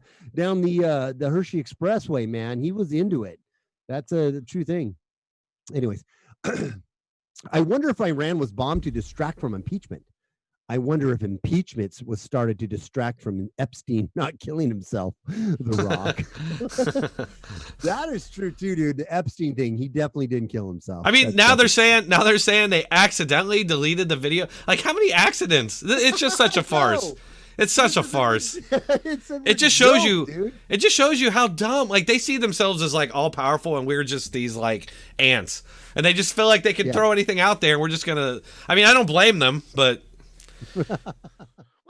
S6: Hershey Expressway, man. He was into it. That's a true thing. Anyways, I wonder if Iran was bombed to distract from impeachment. I wonder if impeachment was started to distract from Epstein not killing himself, The Rock. That is true too, dude. The Epstein thing, he definitely didn't kill himself.
S5: I mean,
S6: That's
S5: now
S6: definitely-
S5: they're saying they accidentally deleted the video. Like, how many accidents? It's just such a farce.
S6: know.
S5: It's such a farce.
S6: It
S5: just shows you-
S6: dude.
S5: It just shows you how dumb. Like, they see themselves as like all powerful, and we're just these like ants, and they just feel like they can
S6: Yeah.
S5: throw anything out there. And we're just gonna. I mean, I don't blame them, but
S3: Well,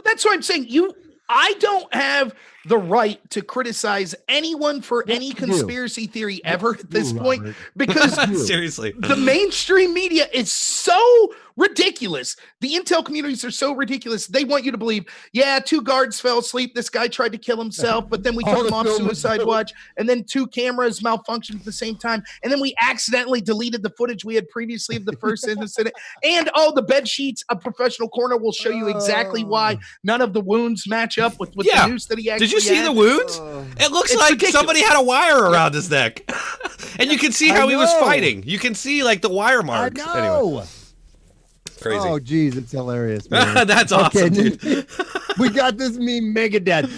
S3: that's what I'm saying. I don't have the right to criticize anyone for
S6: Yes,
S3: any
S6: you do.
S3: conspiracy theory ever at this
S6: do,
S3: point
S6: Robert.
S3: because
S5: seriously,
S3: the mainstream media is so ridiculous. The intel communities are so ridiculous. They want you to believe, yeah, 2 guards fell asleep. This guy tried to kill himself, but then we
S6: All
S3: took him
S6: the
S3: off
S6: film was
S3: suicide
S6: built.
S3: watch, and then 2 cameras malfunctioned at the same time, and then we accidentally deleted the footage we had previously of the first incident. And the bed sheets, a professional coroner will show you exactly why none of the wounds match up with
S5: Yeah.
S3: the noose that he actually
S5: did you see
S3: had.
S5: the wounds?
S6: Oh.
S5: It looks
S3: It's
S5: like
S3: ridiculous.
S5: somebody had a wire around his neck, and you can see
S6: I
S5: how he was
S6: know.
S5: fighting. You can see like the wire
S6: I
S5: marks.
S6: know.
S5: Anyway, crazy.
S6: Oh, geez, it's hilarious, man.
S5: That's awesome, dude.
S6: We got this meme, Megadeth.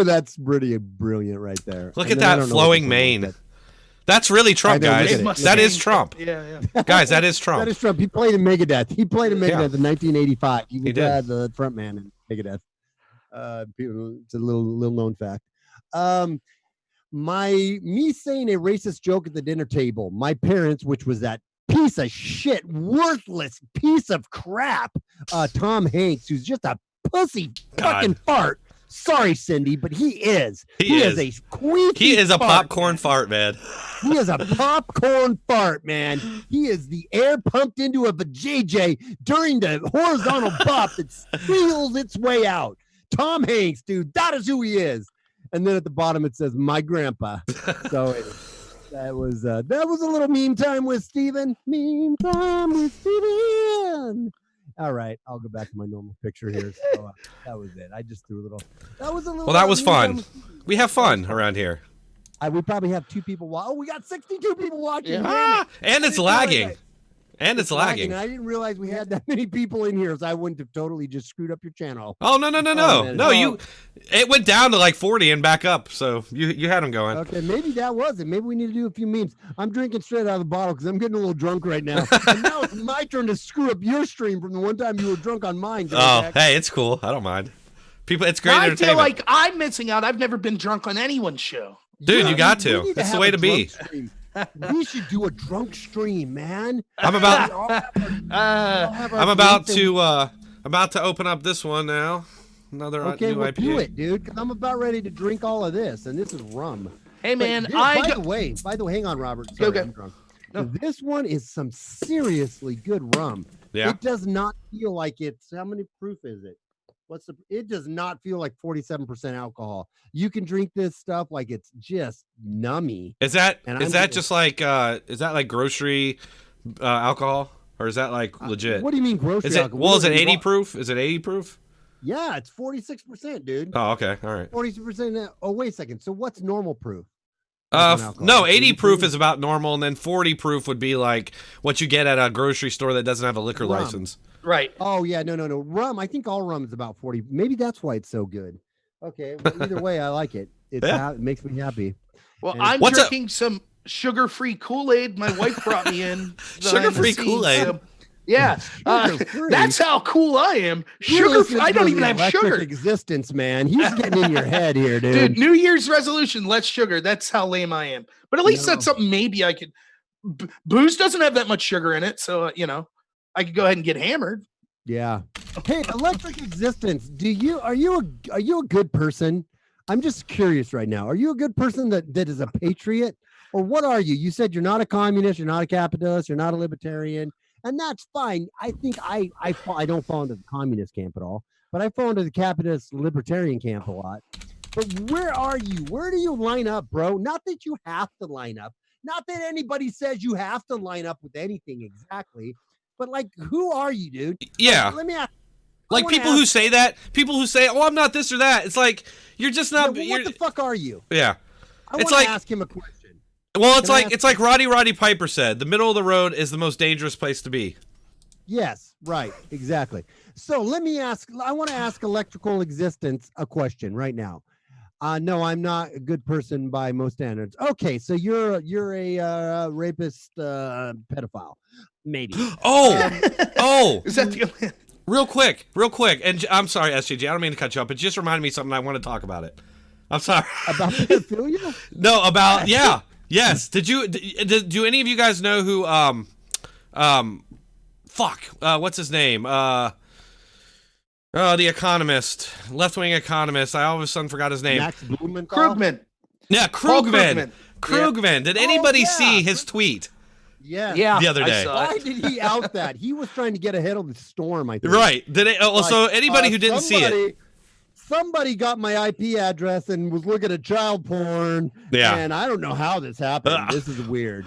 S6: That's pretty brilliant right there.
S5: Look
S6: And
S5: at
S6: then I
S5: that
S6: don't know what
S5: flowing
S6: this one
S5: mane.
S6: was,
S5: That's really Trump,
S6: I know, look
S5: guys.
S6: at it.
S5: That is
S3: Mustang.
S5: Trump,
S3: Yeah.
S5: guys. That is
S6: but
S5: Trump.
S6: That is Trump. He played in Megadeth. He played in Megadeth
S5: Yeah.
S6: in 1985. He was
S5: did.
S6: the front man in Megadeth. It's a little known fact. Me saying a racist joke at the dinner table. My parents, which was that piece of shit, worthless piece of crap, Tom Hanks, who's just a pussy
S5: God.
S6: fucking fart. Sorry, Cindy, but he is.
S5: He
S6: is
S5: is.
S6: a queasy
S5: He is a
S6: fart,
S5: popcorn
S6: man.
S5: fart, man.
S6: He is a popcorn fart, man. He is the air pumped into a vajayjay during the horizontal bop that steals its way out. Tom Hanks, dude, that is who he is. And then at the bottom it says my grandpa. So that was a little meme time with Steven. Meme time with Steven. All right, I'll go back to my normal picture here. So that was it. I just threw a little. That was a little.
S5: Well, that was
S6: meme time
S5: fun.
S6: with Steven.
S5: We have fun around here.
S6: We probably have 2 people. Oh, we got 62 people watching.
S3: Yeah.
S6: Damn it.
S5: Ah, and it's lagging. And it's lagging.
S6: I didn't realize we had that many people in here, so I wouldn't have totally just screwed up your channel.
S5: Oh, no. No, it went down to like 40 and back up. So you had them going.
S6: Okay, maybe that was it. Maybe we need to do a few memes. I'm drinking straight out of the bottle because I'm getting a little drunk right now. And now it's my turn to screw up your stream from the one time you were drunk on mine.
S5: Oh, hey, it's cool. I don't mind. People, it's great
S3: I
S5: entertainment.
S3: feel like I'm missing out. I've never been drunk on anyone's show.
S5: Dude, you got
S6: we
S5: to.
S6: need
S5: It's the
S6: have
S5: way
S6: a
S5: to be.
S6: drunk stream. We should do a drunk stream, man.
S5: I'm about
S6: I'm
S5: about to open up this one now. Another
S6: Okay,
S5: new
S6: well,
S5: IPA.
S6: do it, dude. Because I'm about ready to drink all of this, and this is rum.
S3: Hey, man,
S6: But by the way, hang on, Robert. Sorry,
S3: Okay.
S6: I'm drunk.
S3: No.
S6: This one is some seriously good rum.
S5: Yeah.
S6: It does not feel like it's. How many proof is it? It does not feel like 47% alcohol. You can drink this stuff like it's just nummy.
S5: Is that
S6: And
S5: is
S6: I'm
S5: that
S6: gonna-
S5: just like is that like grocery alcohol, or is that like legit?
S6: What do you mean grocery
S5: Is it
S6: alcohol?
S5: well? Is it
S6: Really
S5: 80
S6: raw-
S5: proof? Is it 80 proof?
S6: Yeah, it's 46%, dude.
S5: Oh, okay, all right.
S6: 40%. Oh, wait a second. So what's normal proof? on alcohol.
S5: No, 80
S6: 80
S5: proof
S6: proof?
S5: is about normal, and then 40 proof would be like what you get at a grocery store that doesn't have a liquor
S6: Rum.
S5: license.
S3: Right.
S6: Oh yeah, no. Rum. I think all rum is about 40. Maybe that's why it's so good. Okay. Well, either way, I like it. It makes me happy.
S3: Well,
S6: And-
S3: I'm
S5: What's
S3: drinking some sugar-free Kool-Aid. My wife brought me in. behind the
S5: Sugar-free
S3: scenes,
S5: Kool-Aid?
S3: so- yeah,
S6: Sugar-free?
S3: that's how cool I am.
S6: You're
S3: Sugar.
S6: listening
S3: I
S6: to
S3: don't
S6: the
S3: even have
S6: electric
S3: sugar.
S6: Existence, man. He's getting in your head here, dude.
S3: Dude, New Year's resolution, less sugar. That's how lame I am. But at least
S6: No.
S3: that's something maybe I could. Booze doesn't have that much sugar in it, so I could go ahead and get hammered.
S6: Yeah. Hey, electric existence. Are you a good person? I'm just curious right now. Are you a good person that is a patriot, or what are you? You said you're not a communist, you're not a capitalist, you're not a libertarian, and that's fine. I think I don't fall into the communist camp at all, but I fall into the capitalist libertarian camp a lot. But where are you? Where do you line up, bro? Not that you have to line up. Not that anybody says you have to line up with anything exactly. But like, who are you, dude?
S5: Yeah.
S6: Let me ask.
S5: Like people who say that, people who say, "Oh, I'm not this or that." It's like you're just
S6: Yeah,
S5: not.
S6: well,
S5: you're,
S6: what the fuck are you?
S5: yeah.
S6: I
S5: It's
S6: want
S5: like-
S6: to ask him a question.
S5: Well, it's
S6: Can I
S5: like
S6: ask-
S5: it's like Roddy Piper said, "The middle of the road is the most dangerous place to be."
S6: Yes, right, exactly. So let me ask. I want to ask Electrical Existence a question right now. No, I'm not a good person by most standards. Okay, so you're a rapist, pedophile, maybe.
S5: Oh,
S3: Is that the
S5: real quick, and I'm sorry, SJG, I don't mean to cut you up. It just reminded me of something. I want to talk about it. I'm sorry.
S6: About pedophilia?
S5: No, about yes. Do any of you guys know who what's his name? The economist, left-wing economist. I all of a sudden forgot his name.
S6: Max Blumenthal?
S3: Krugman?
S5: Yeah,
S3: Paul
S5: Krugman. Krugman. Did anybody
S6: yeah.
S5: see his tweet?
S6: Yes.
S3: Yeah,
S5: The other
S3: I
S5: day.
S3: saw
S6: Why
S3: it.
S6: did he out that? He was trying to get ahead of the storm, I think.
S5: Right. Did it? Oh, so
S6: Like,
S5: anybody who didn't see it.
S6: Somebody got my IP address and was looking at child porn.
S5: Yeah.
S6: And I don't know how this happened. This is weird.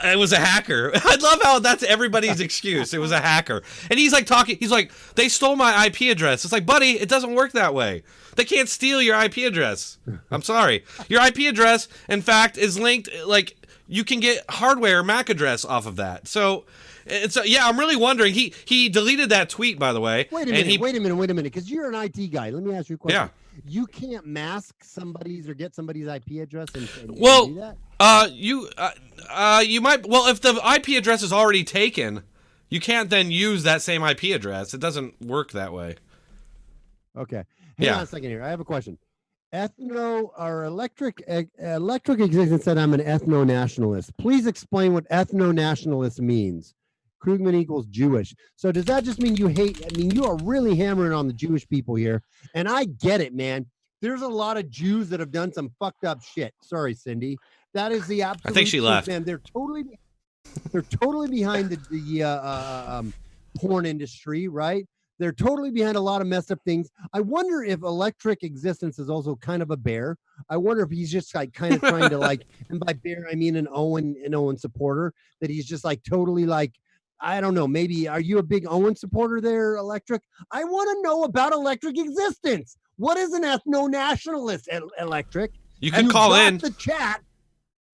S5: It was a hacker. I love how that's everybody's excuse. It was a hacker. And he's like talking. He's like, they stole my IP address. It's like, buddy, it doesn't work that way. They can't steal your IP address. I'm sorry. Your IP address, in fact, is linked. Like, you can get hardware MAC address off of that. So yeah, I'm really wondering. He deleted that tweet, by the way.
S6: Wait a minute, because you're an IT guy. Let me ask you a question.
S5: Yeah.
S6: You can't mask somebody's or get somebody's IP address and
S5: Well,
S6: do that?
S5: you might. Well, if the IP address is already taken, you can't then use that same IP address. It doesn't work that way.
S6: Okay. Hang
S5: Yeah.
S6: on a second here. I have a question. Electric Existence said I'm an ethno-nationalist. Please explain what ethno-nationalist means. Krugman equals Jewish. So does that just mean you hate? I mean, you are really hammering on the Jewish people here, and I get it, man. There's a lot of Jews that have done some fucked up shit. Sorry, Cindy. That is the absolute.
S5: I think she
S6: truth,
S5: left.
S6: Man, they're totally behind the porn industry, right? They're totally behind a lot of messed up things. I wonder if Electric Existence is also kind of a bear. I wonder if he's just like kind of trying to like, and by bear I mean an Owen supporter, that he's just like totally like, I don't know, maybe are you a big Owen supporter there, Electric? I want to know about Electric Existence. What is an ethno-nationalist, Electric?
S5: You can call
S6: got
S5: in.
S6: the chat.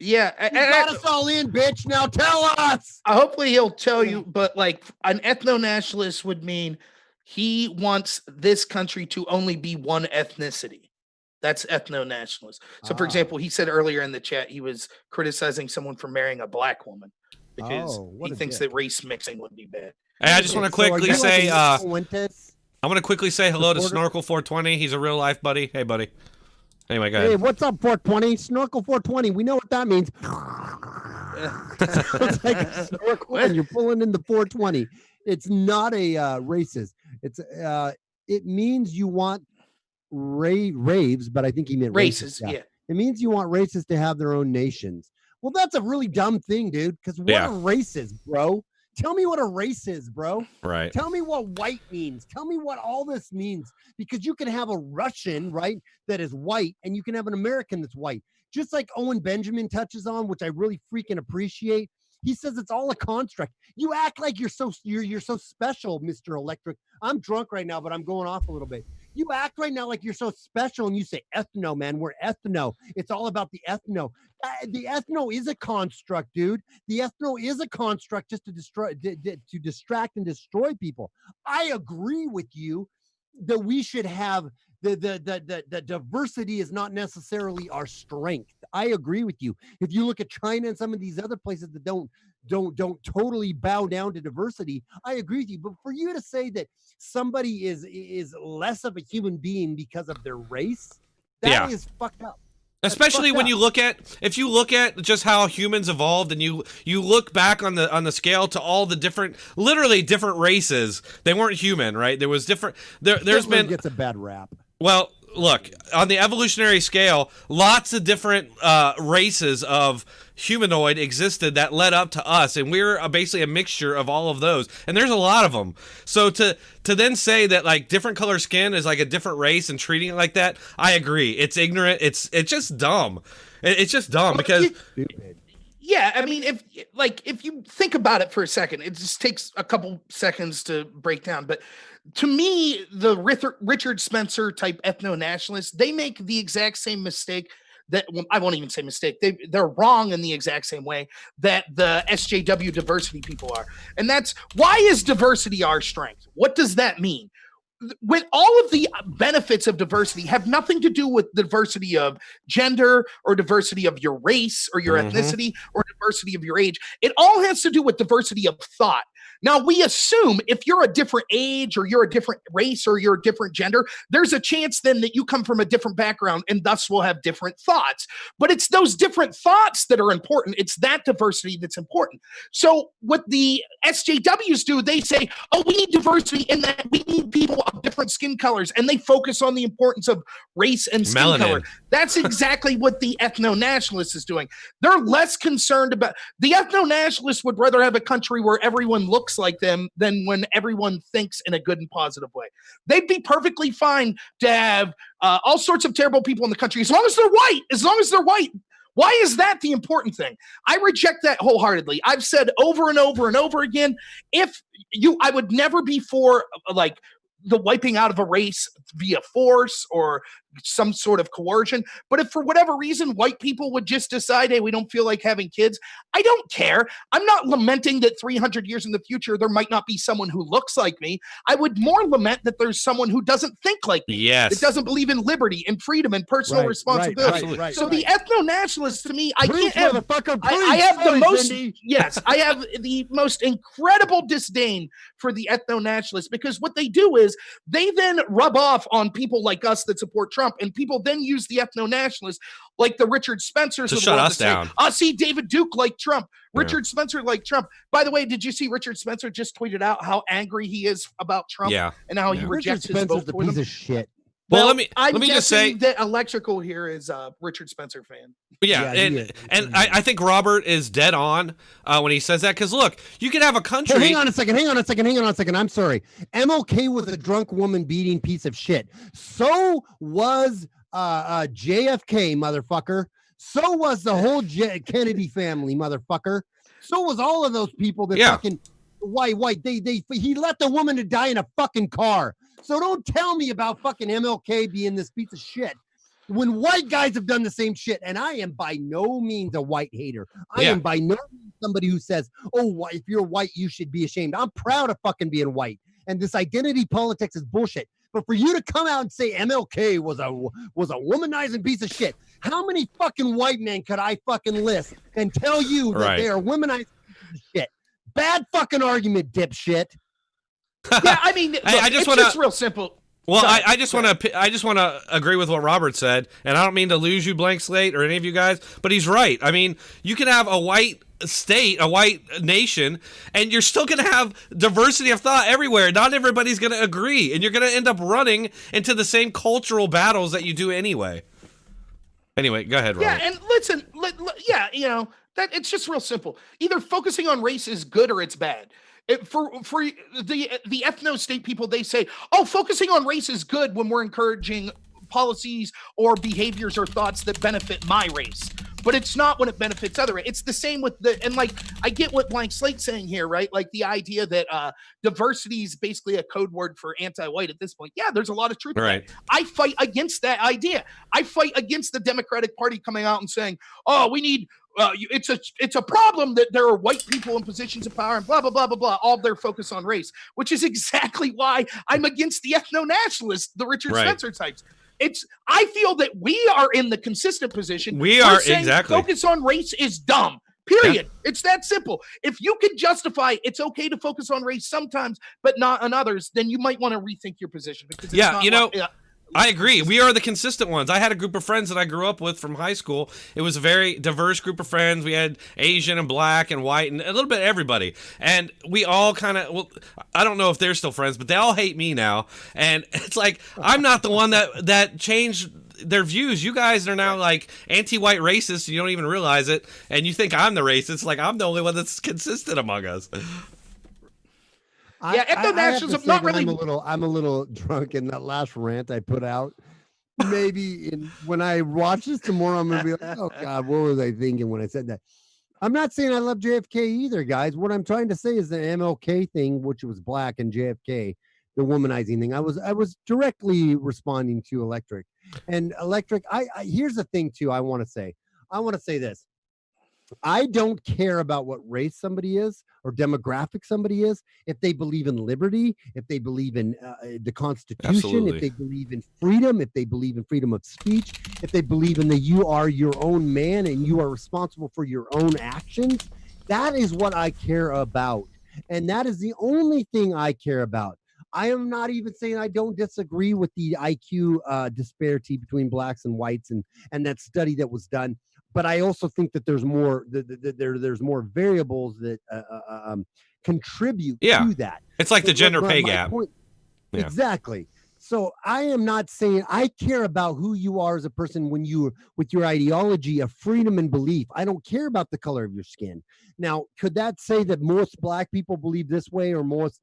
S3: Yeah,
S6: You got us all in, bitch. Now tell us.
S3: hopefully he'll tell you, but like an ethno-nationalist would mean he wants this country to only be one ethnicity. That's ethno-nationalist. So, for example, he said earlier in the chat he was criticizing someone for marrying a black woman because
S6: what
S3: he
S6: a
S3: thinks
S6: dick.
S3: that race mixing would be bad.
S5: Hey, I just want to
S6: So are
S5: quickly
S6: you
S5: say,
S6: like a Fuentes?
S5: I want to quickly say hello to
S6: Supporter?
S5: Snorkel 420. He's a real life buddy. Hey, buddy. Anyway, go
S6: Hey,
S5: ahead.
S6: what's up, 420? Snorkel 420. We know what that means. It's like a snorkel and you're pulling in the 420. It's not a racist. It's it means you want raves, but I think he meant
S3: Races,
S6: racist.
S3: yeah.
S6: It means you want races to have their own nations. Well, that's a really dumb thing, dude. Because what
S5: Yeah.
S6: a race is, bro. Tell me what a race is, bro.
S5: Right.
S6: Tell me what white means. Tell me what all this means. Because you can have a Russian, right, that is white, and you can have an American that's white. Just like Owen Benjamin touches on, which I really freaking appreciate. He says it's all a construct. You act like you're so special, Mr. Electric. I'm drunk right now, but I'm going off a little bit. You act right now like you're so special, and you say ethno, man. We're ethno. It's all about the ethno. The ethno is a construct, dude. The ethno is a construct just to destroy, to distract and destroy people. I agree with you that we should have the diversity is not necessarily our strength. I agree with you. If you look at China and some of these other places that don't totally bow down to diversity, I agree with you. But for you to say that somebody is less of a human being because of their race, that is fucked up.
S5: Especially when you look at, if you look at just how humans evolved, and you look back on the scale to all the different, literally different races, they weren't human, right? There was different. There's
S6: Hitler
S5: been
S6: gets a bad rap.
S5: Well, look, on the evolutionary scale, lots of different races of humanoid existed that led up to us, and we're basically a mixture of all of those, and there's a lot of them. So to then say that like different color skin is like a different race and treating it like that, I agree. It's ignorant. It's just dumb. It's just dumb because.
S3: Yeah, I mean, if you think about it for a second, it just takes a couple seconds to break down. But to me, the Richard Spencer type ethno-nationalists, they make the exact same mistake that, well, I won't even say mistake. They're wrong in the exact same way that the SJW diversity people are. And that's, why is diversity our strength? What does that mean? When all of the benefits of diversity have nothing to do with diversity of gender or diversity of your race or your ethnicity or diversity of your age, it all has to do with diversity of thought. Now, we assume if you're a different age or you're a different race or you're a different gender, there's a chance then that you come from a different background and thus will have different thoughts. But it's those different thoughts that are important. It's that diversity that's important. So what the SJWs do, they say, oh, we need diversity in that we need people of different skin colors, and they focus on the importance of race and skin
S5: Melanin.
S3: color. That's exactly what the ethno-nationalist is doing. They're less concerned about, the ethno-nationalists would rather have a country where everyone looks like them than when everyone thinks in a good and positive way. They'd be perfectly fine to have all sorts of terrible people in the country as long as they're white. As long as they're white. Why is that the important thing? I reject that wholeheartedly. I've said over and over and over again, I would never be for like the wiping out of a race via force or some sort of coercion. But if for whatever reason white people would just decide, hey, we don't feel like having kids, I don't care. I'm not lamenting that 300 years in the future there might not be someone who looks like me. I would more lament that there's someone who doesn't think like me.
S5: Yes.
S3: That doesn't believe in liberty and freedom and personal responsibility. So the ethno-nationalists, to me, I
S6: Preach,
S3: can't have.
S6: motherfucker,
S3: I have the
S6: preach.
S3: most.
S6: Cindy.
S3: Yes, I have the most incredible disdain for the ethno-nationalists, because what they do is they then rub off on people like us that support Trump, and people then use the ethno-nationalists like the Richard Spencers
S5: To
S3: of the
S5: shut
S3: world
S5: us
S3: to
S5: down.
S3: say, see, David Duke like Trump, Richard Spencer like Trump. By the way, did you see Richard Spencer just tweeted out how angry he is about Trump and how he rejects his
S6: Richard
S3: vote
S6: Spencer's a
S3: for
S6: piece
S3: them?
S6: of shit.
S5: Well, let me
S3: I'm
S5: just say
S3: guessing that Electrical here is a Richard Spencer fan.
S5: Yeah, and I think Robert is dead on when he says that, because look, you can have a country.
S6: Hey, hang on a second. I'm sorry. MLK was a drunk woman beating piece of shit. So was JFK, motherfucker. So was the whole Kennedy family, motherfucker. So was all of those people that fucking white. He let the woman to die in a fucking car. So don't tell me about fucking MLK being this piece of shit. when white guys have done the same shit. And I am by no means a white hater. I am by no means somebody who says, oh, if you're white, you should be ashamed. I'm proud of fucking being white. And this identity politics is bullshit. But for you to come out and say MLK was a womanizing piece of shit, how many fucking white men could I fucking list and tell you that they are womanizing pieces of shit? Bad fucking argument, dipshit.
S3: Yeah, I mean, look, it's just real simple.
S5: Well, I just want to agree with what Robert said, and I don't mean to lose you, Blank Slate, or any of you guys, but he's right. I mean, you can have a white state, a white nation, and you're still going to have diversity of thought everywhere. Not everybody's going to agree, and you're going to end up running into the same cultural battles that you do anyway. Anyway, go ahead, Robert.
S3: Yeah, and listen, that it's just real simple. Either focusing on race is good or it's bad. For the ethno-state people, they say, oh, focusing on race is good when we're encouraging policies or behaviors or thoughts that benefit my race. But it's not when it benefits other. It's the same with I get what Blank Slate's saying here, right? Like the idea that diversity is basically a code word for anti-white at this point. Yeah, there's a lot of truth to that. I fight against that idea. I fight against the Democratic Party coming out and saying, oh, we need it's a problem that there are white people in positions of power and blah, blah, blah, blah, blah, all their focus on race, which is exactly why I'm against the ethno-nationalists, the Richard Spencer types. I feel that we are in the consistent position.
S5: We are exactly.
S3: Focus on race is dumb. Period. Yeah. It's that simple. If you can justify it's okay to focus on race sometimes, but not on others, then you might want to rethink your position. Because
S5: I agree. We are the consistent ones. I had a group of friends that I grew up with from high school. It was a very diverse group of friends. We had Asian and black and white and a little bit of everybody. And we all kind of, well, I don't know if they're still friends, but they all hate me now. And it's like, I'm not the one that changed their views. You guys are now like anti-white racists. You don't even realize it. And you think I'm the racist. Like, I'm the only one that's consistent among us.
S3: Ethno-nationalism, not really.
S6: I'm a little drunk in that last rant I put out. Maybe when I watch this tomorrow, I'm gonna be like, oh God, what was I thinking when I said that? I'm not saying I love JFK either, guys. What I'm trying to say is the MLK thing, which was black, and JFK, the womanizing thing. I was directly responding to Electric, and Electric. Here's the thing too. I want to say this. I don't care about what race somebody is or demographic somebody is. If they believe in liberty, if they believe in the Constitution, if they believe in freedom, if they believe in freedom of speech, if they believe in that you are your own man and you are responsible for your own actions, that is what I care about. And that is the only thing I care about. I am not even saying I don't disagree with the IQ disparity between blacks and whites and that study that was done. But I also think that there's more there's more variables that contribute to that.
S5: It's like the gender pay gap.
S6: Yeah. Exactly. So I am not saying I care about who you are as a person when you with your ideology of freedom and belief. I don't care about the color of your skin. Now, could that say that most black people believe this way or most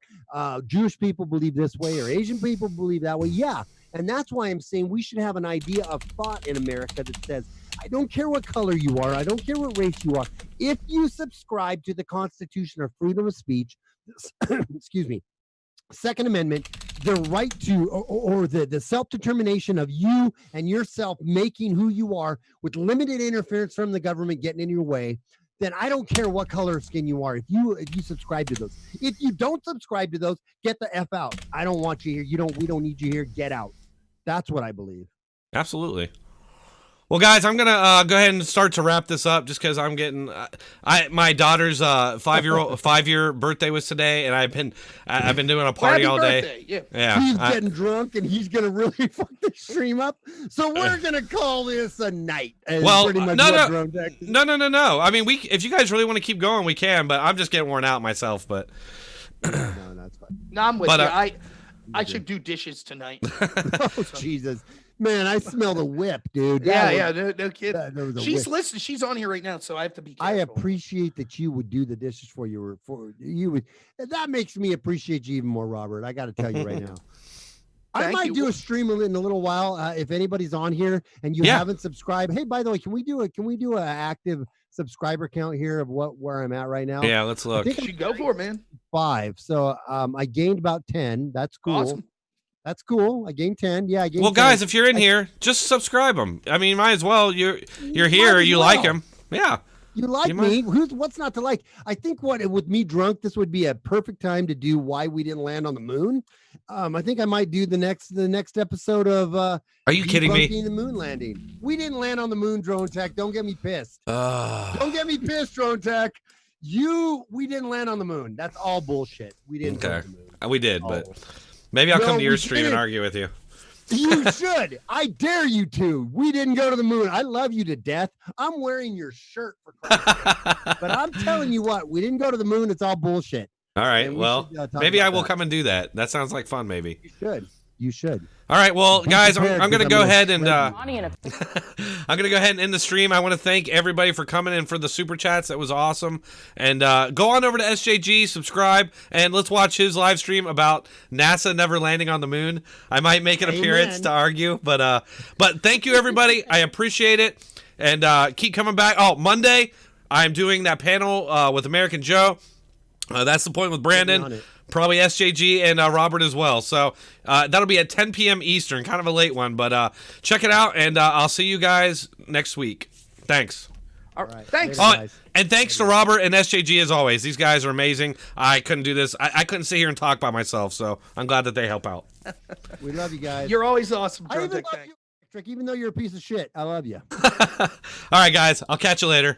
S6: Jewish people believe this way or Asian people believe that way? Yeah. And that's why I'm saying we should have an idea of thought in America that says, I don't care what color you are. I don't care what race you are. If you subscribe to the Constitution or freedom of speech, excuse me, Second Amendment, the right to or the self-determination of you and yourself making who you are with limited interference from the government getting in your way, then I don't care what color of skin you are. If you subscribe to those, if you don't subscribe to those, get the F out. I don't want you here. We don't need you here. Get out. That's what I believe.
S5: Absolutely. Well, guys, I'm gonna go ahead and start to wrap this up, just because I'm getting. My daughter's 5-year birthday was today, and I've been doing a party all day. Yeah,
S6: he's getting drunk, and he's gonna really fuck the stream up. So we're gonna call this a night.
S5: Well, no. I mean, if you guys really want to keep going, we can. But I'm just getting worn out myself. But
S6: no, that's fine.
S3: No, I'm with you. I should do dishes tonight.
S6: Oh, Jesus. Man, I smell the whip, dude.
S3: No kidding. She's listening. She's on here right now, so I have to be careful.
S6: I appreciate that you would do the dishes for you. That makes me appreciate you even more, Robert. I got to tell you right now. I might do a stream in a little while. If anybody's on here and you haven't subscribed, hey, by the way, can we do an active subscriber count here of where I'm at right now?
S5: Yeah, let's look.
S3: You should go for it, man.
S6: 5. So I gained about 10. That's cool.
S3: Awesome.
S6: That's cool. I gained 10. Yeah, I gained
S5: Well,
S6: 10.
S5: guys, if you're in here, just subscribe them. I mean, might as well. You're here.
S6: as
S5: You
S6: well.
S5: like them. Yeah.
S6: You like me? What's not to like? I think with me drunk, this would be a perfect time to do why we didn't land on the moon. I think I might do the next episode of.
S5: Are you kidding me?
S6: The moon landing. We didn't land on the moon, Dronetek. Don't get me pissed. Don't get me pissed, Dronetek. We didn't land on the moon. That's all bullshit. We didn't.
S5: Okay.
S6: Land on the moon.
S5: We did, but maybe I'll come to your
S6: we
S5: stream and
S6: didn't.
S5: argue with you.
S6: You should. I dare you to. We didn't go to the moon. I love you to death. I'm wearing your shirt for Christ's sake. But I'm telling you what, we didn't go to the moon. It's all bullshit.
S5: All right.
S6: And we
S5: Well,
S6: should, talk
S5: maybe I
S6: about
S5: will
S6: that.
S5: come and do that. That sounds like fun. Maybe.
S6: You should. You should.
S5: All right. Well, guys, I'm going to go ahead and
S1: Ronnie and a
S5: I'm going to go ahead and end the stream. I want to thank everybody for coming in for the super chats. That was awesome. And go on over to SJG, subscribe, and let's watch his live stream about NASA never landing on the moon. I might make an appearance to argue, but thank you, everybody. I appreciate it. And keep coming back. Oh, Monday, I'm doing that panel with American Joe. That's the point with Brandon. Probably SJG and Robert as well. So that'll be at 10 p.m. Eastern, kind of a late one, but check it out, and I'll see you guys next week. Thanks.
S3: All right. Thanks.
S5: And thanks to Robert and SJG as always. These guys are amazing. I couldn't do this. I couldn't sit here and talk by myself, so I'm glad that they help out.
S6: We love you guys.
S3: You're always awesome,
S6: I even
S3: Dronetek.
S6: love you, Electric, even though you're a piece of shit. I love you.
S5: All right, guys. I'll catch you later.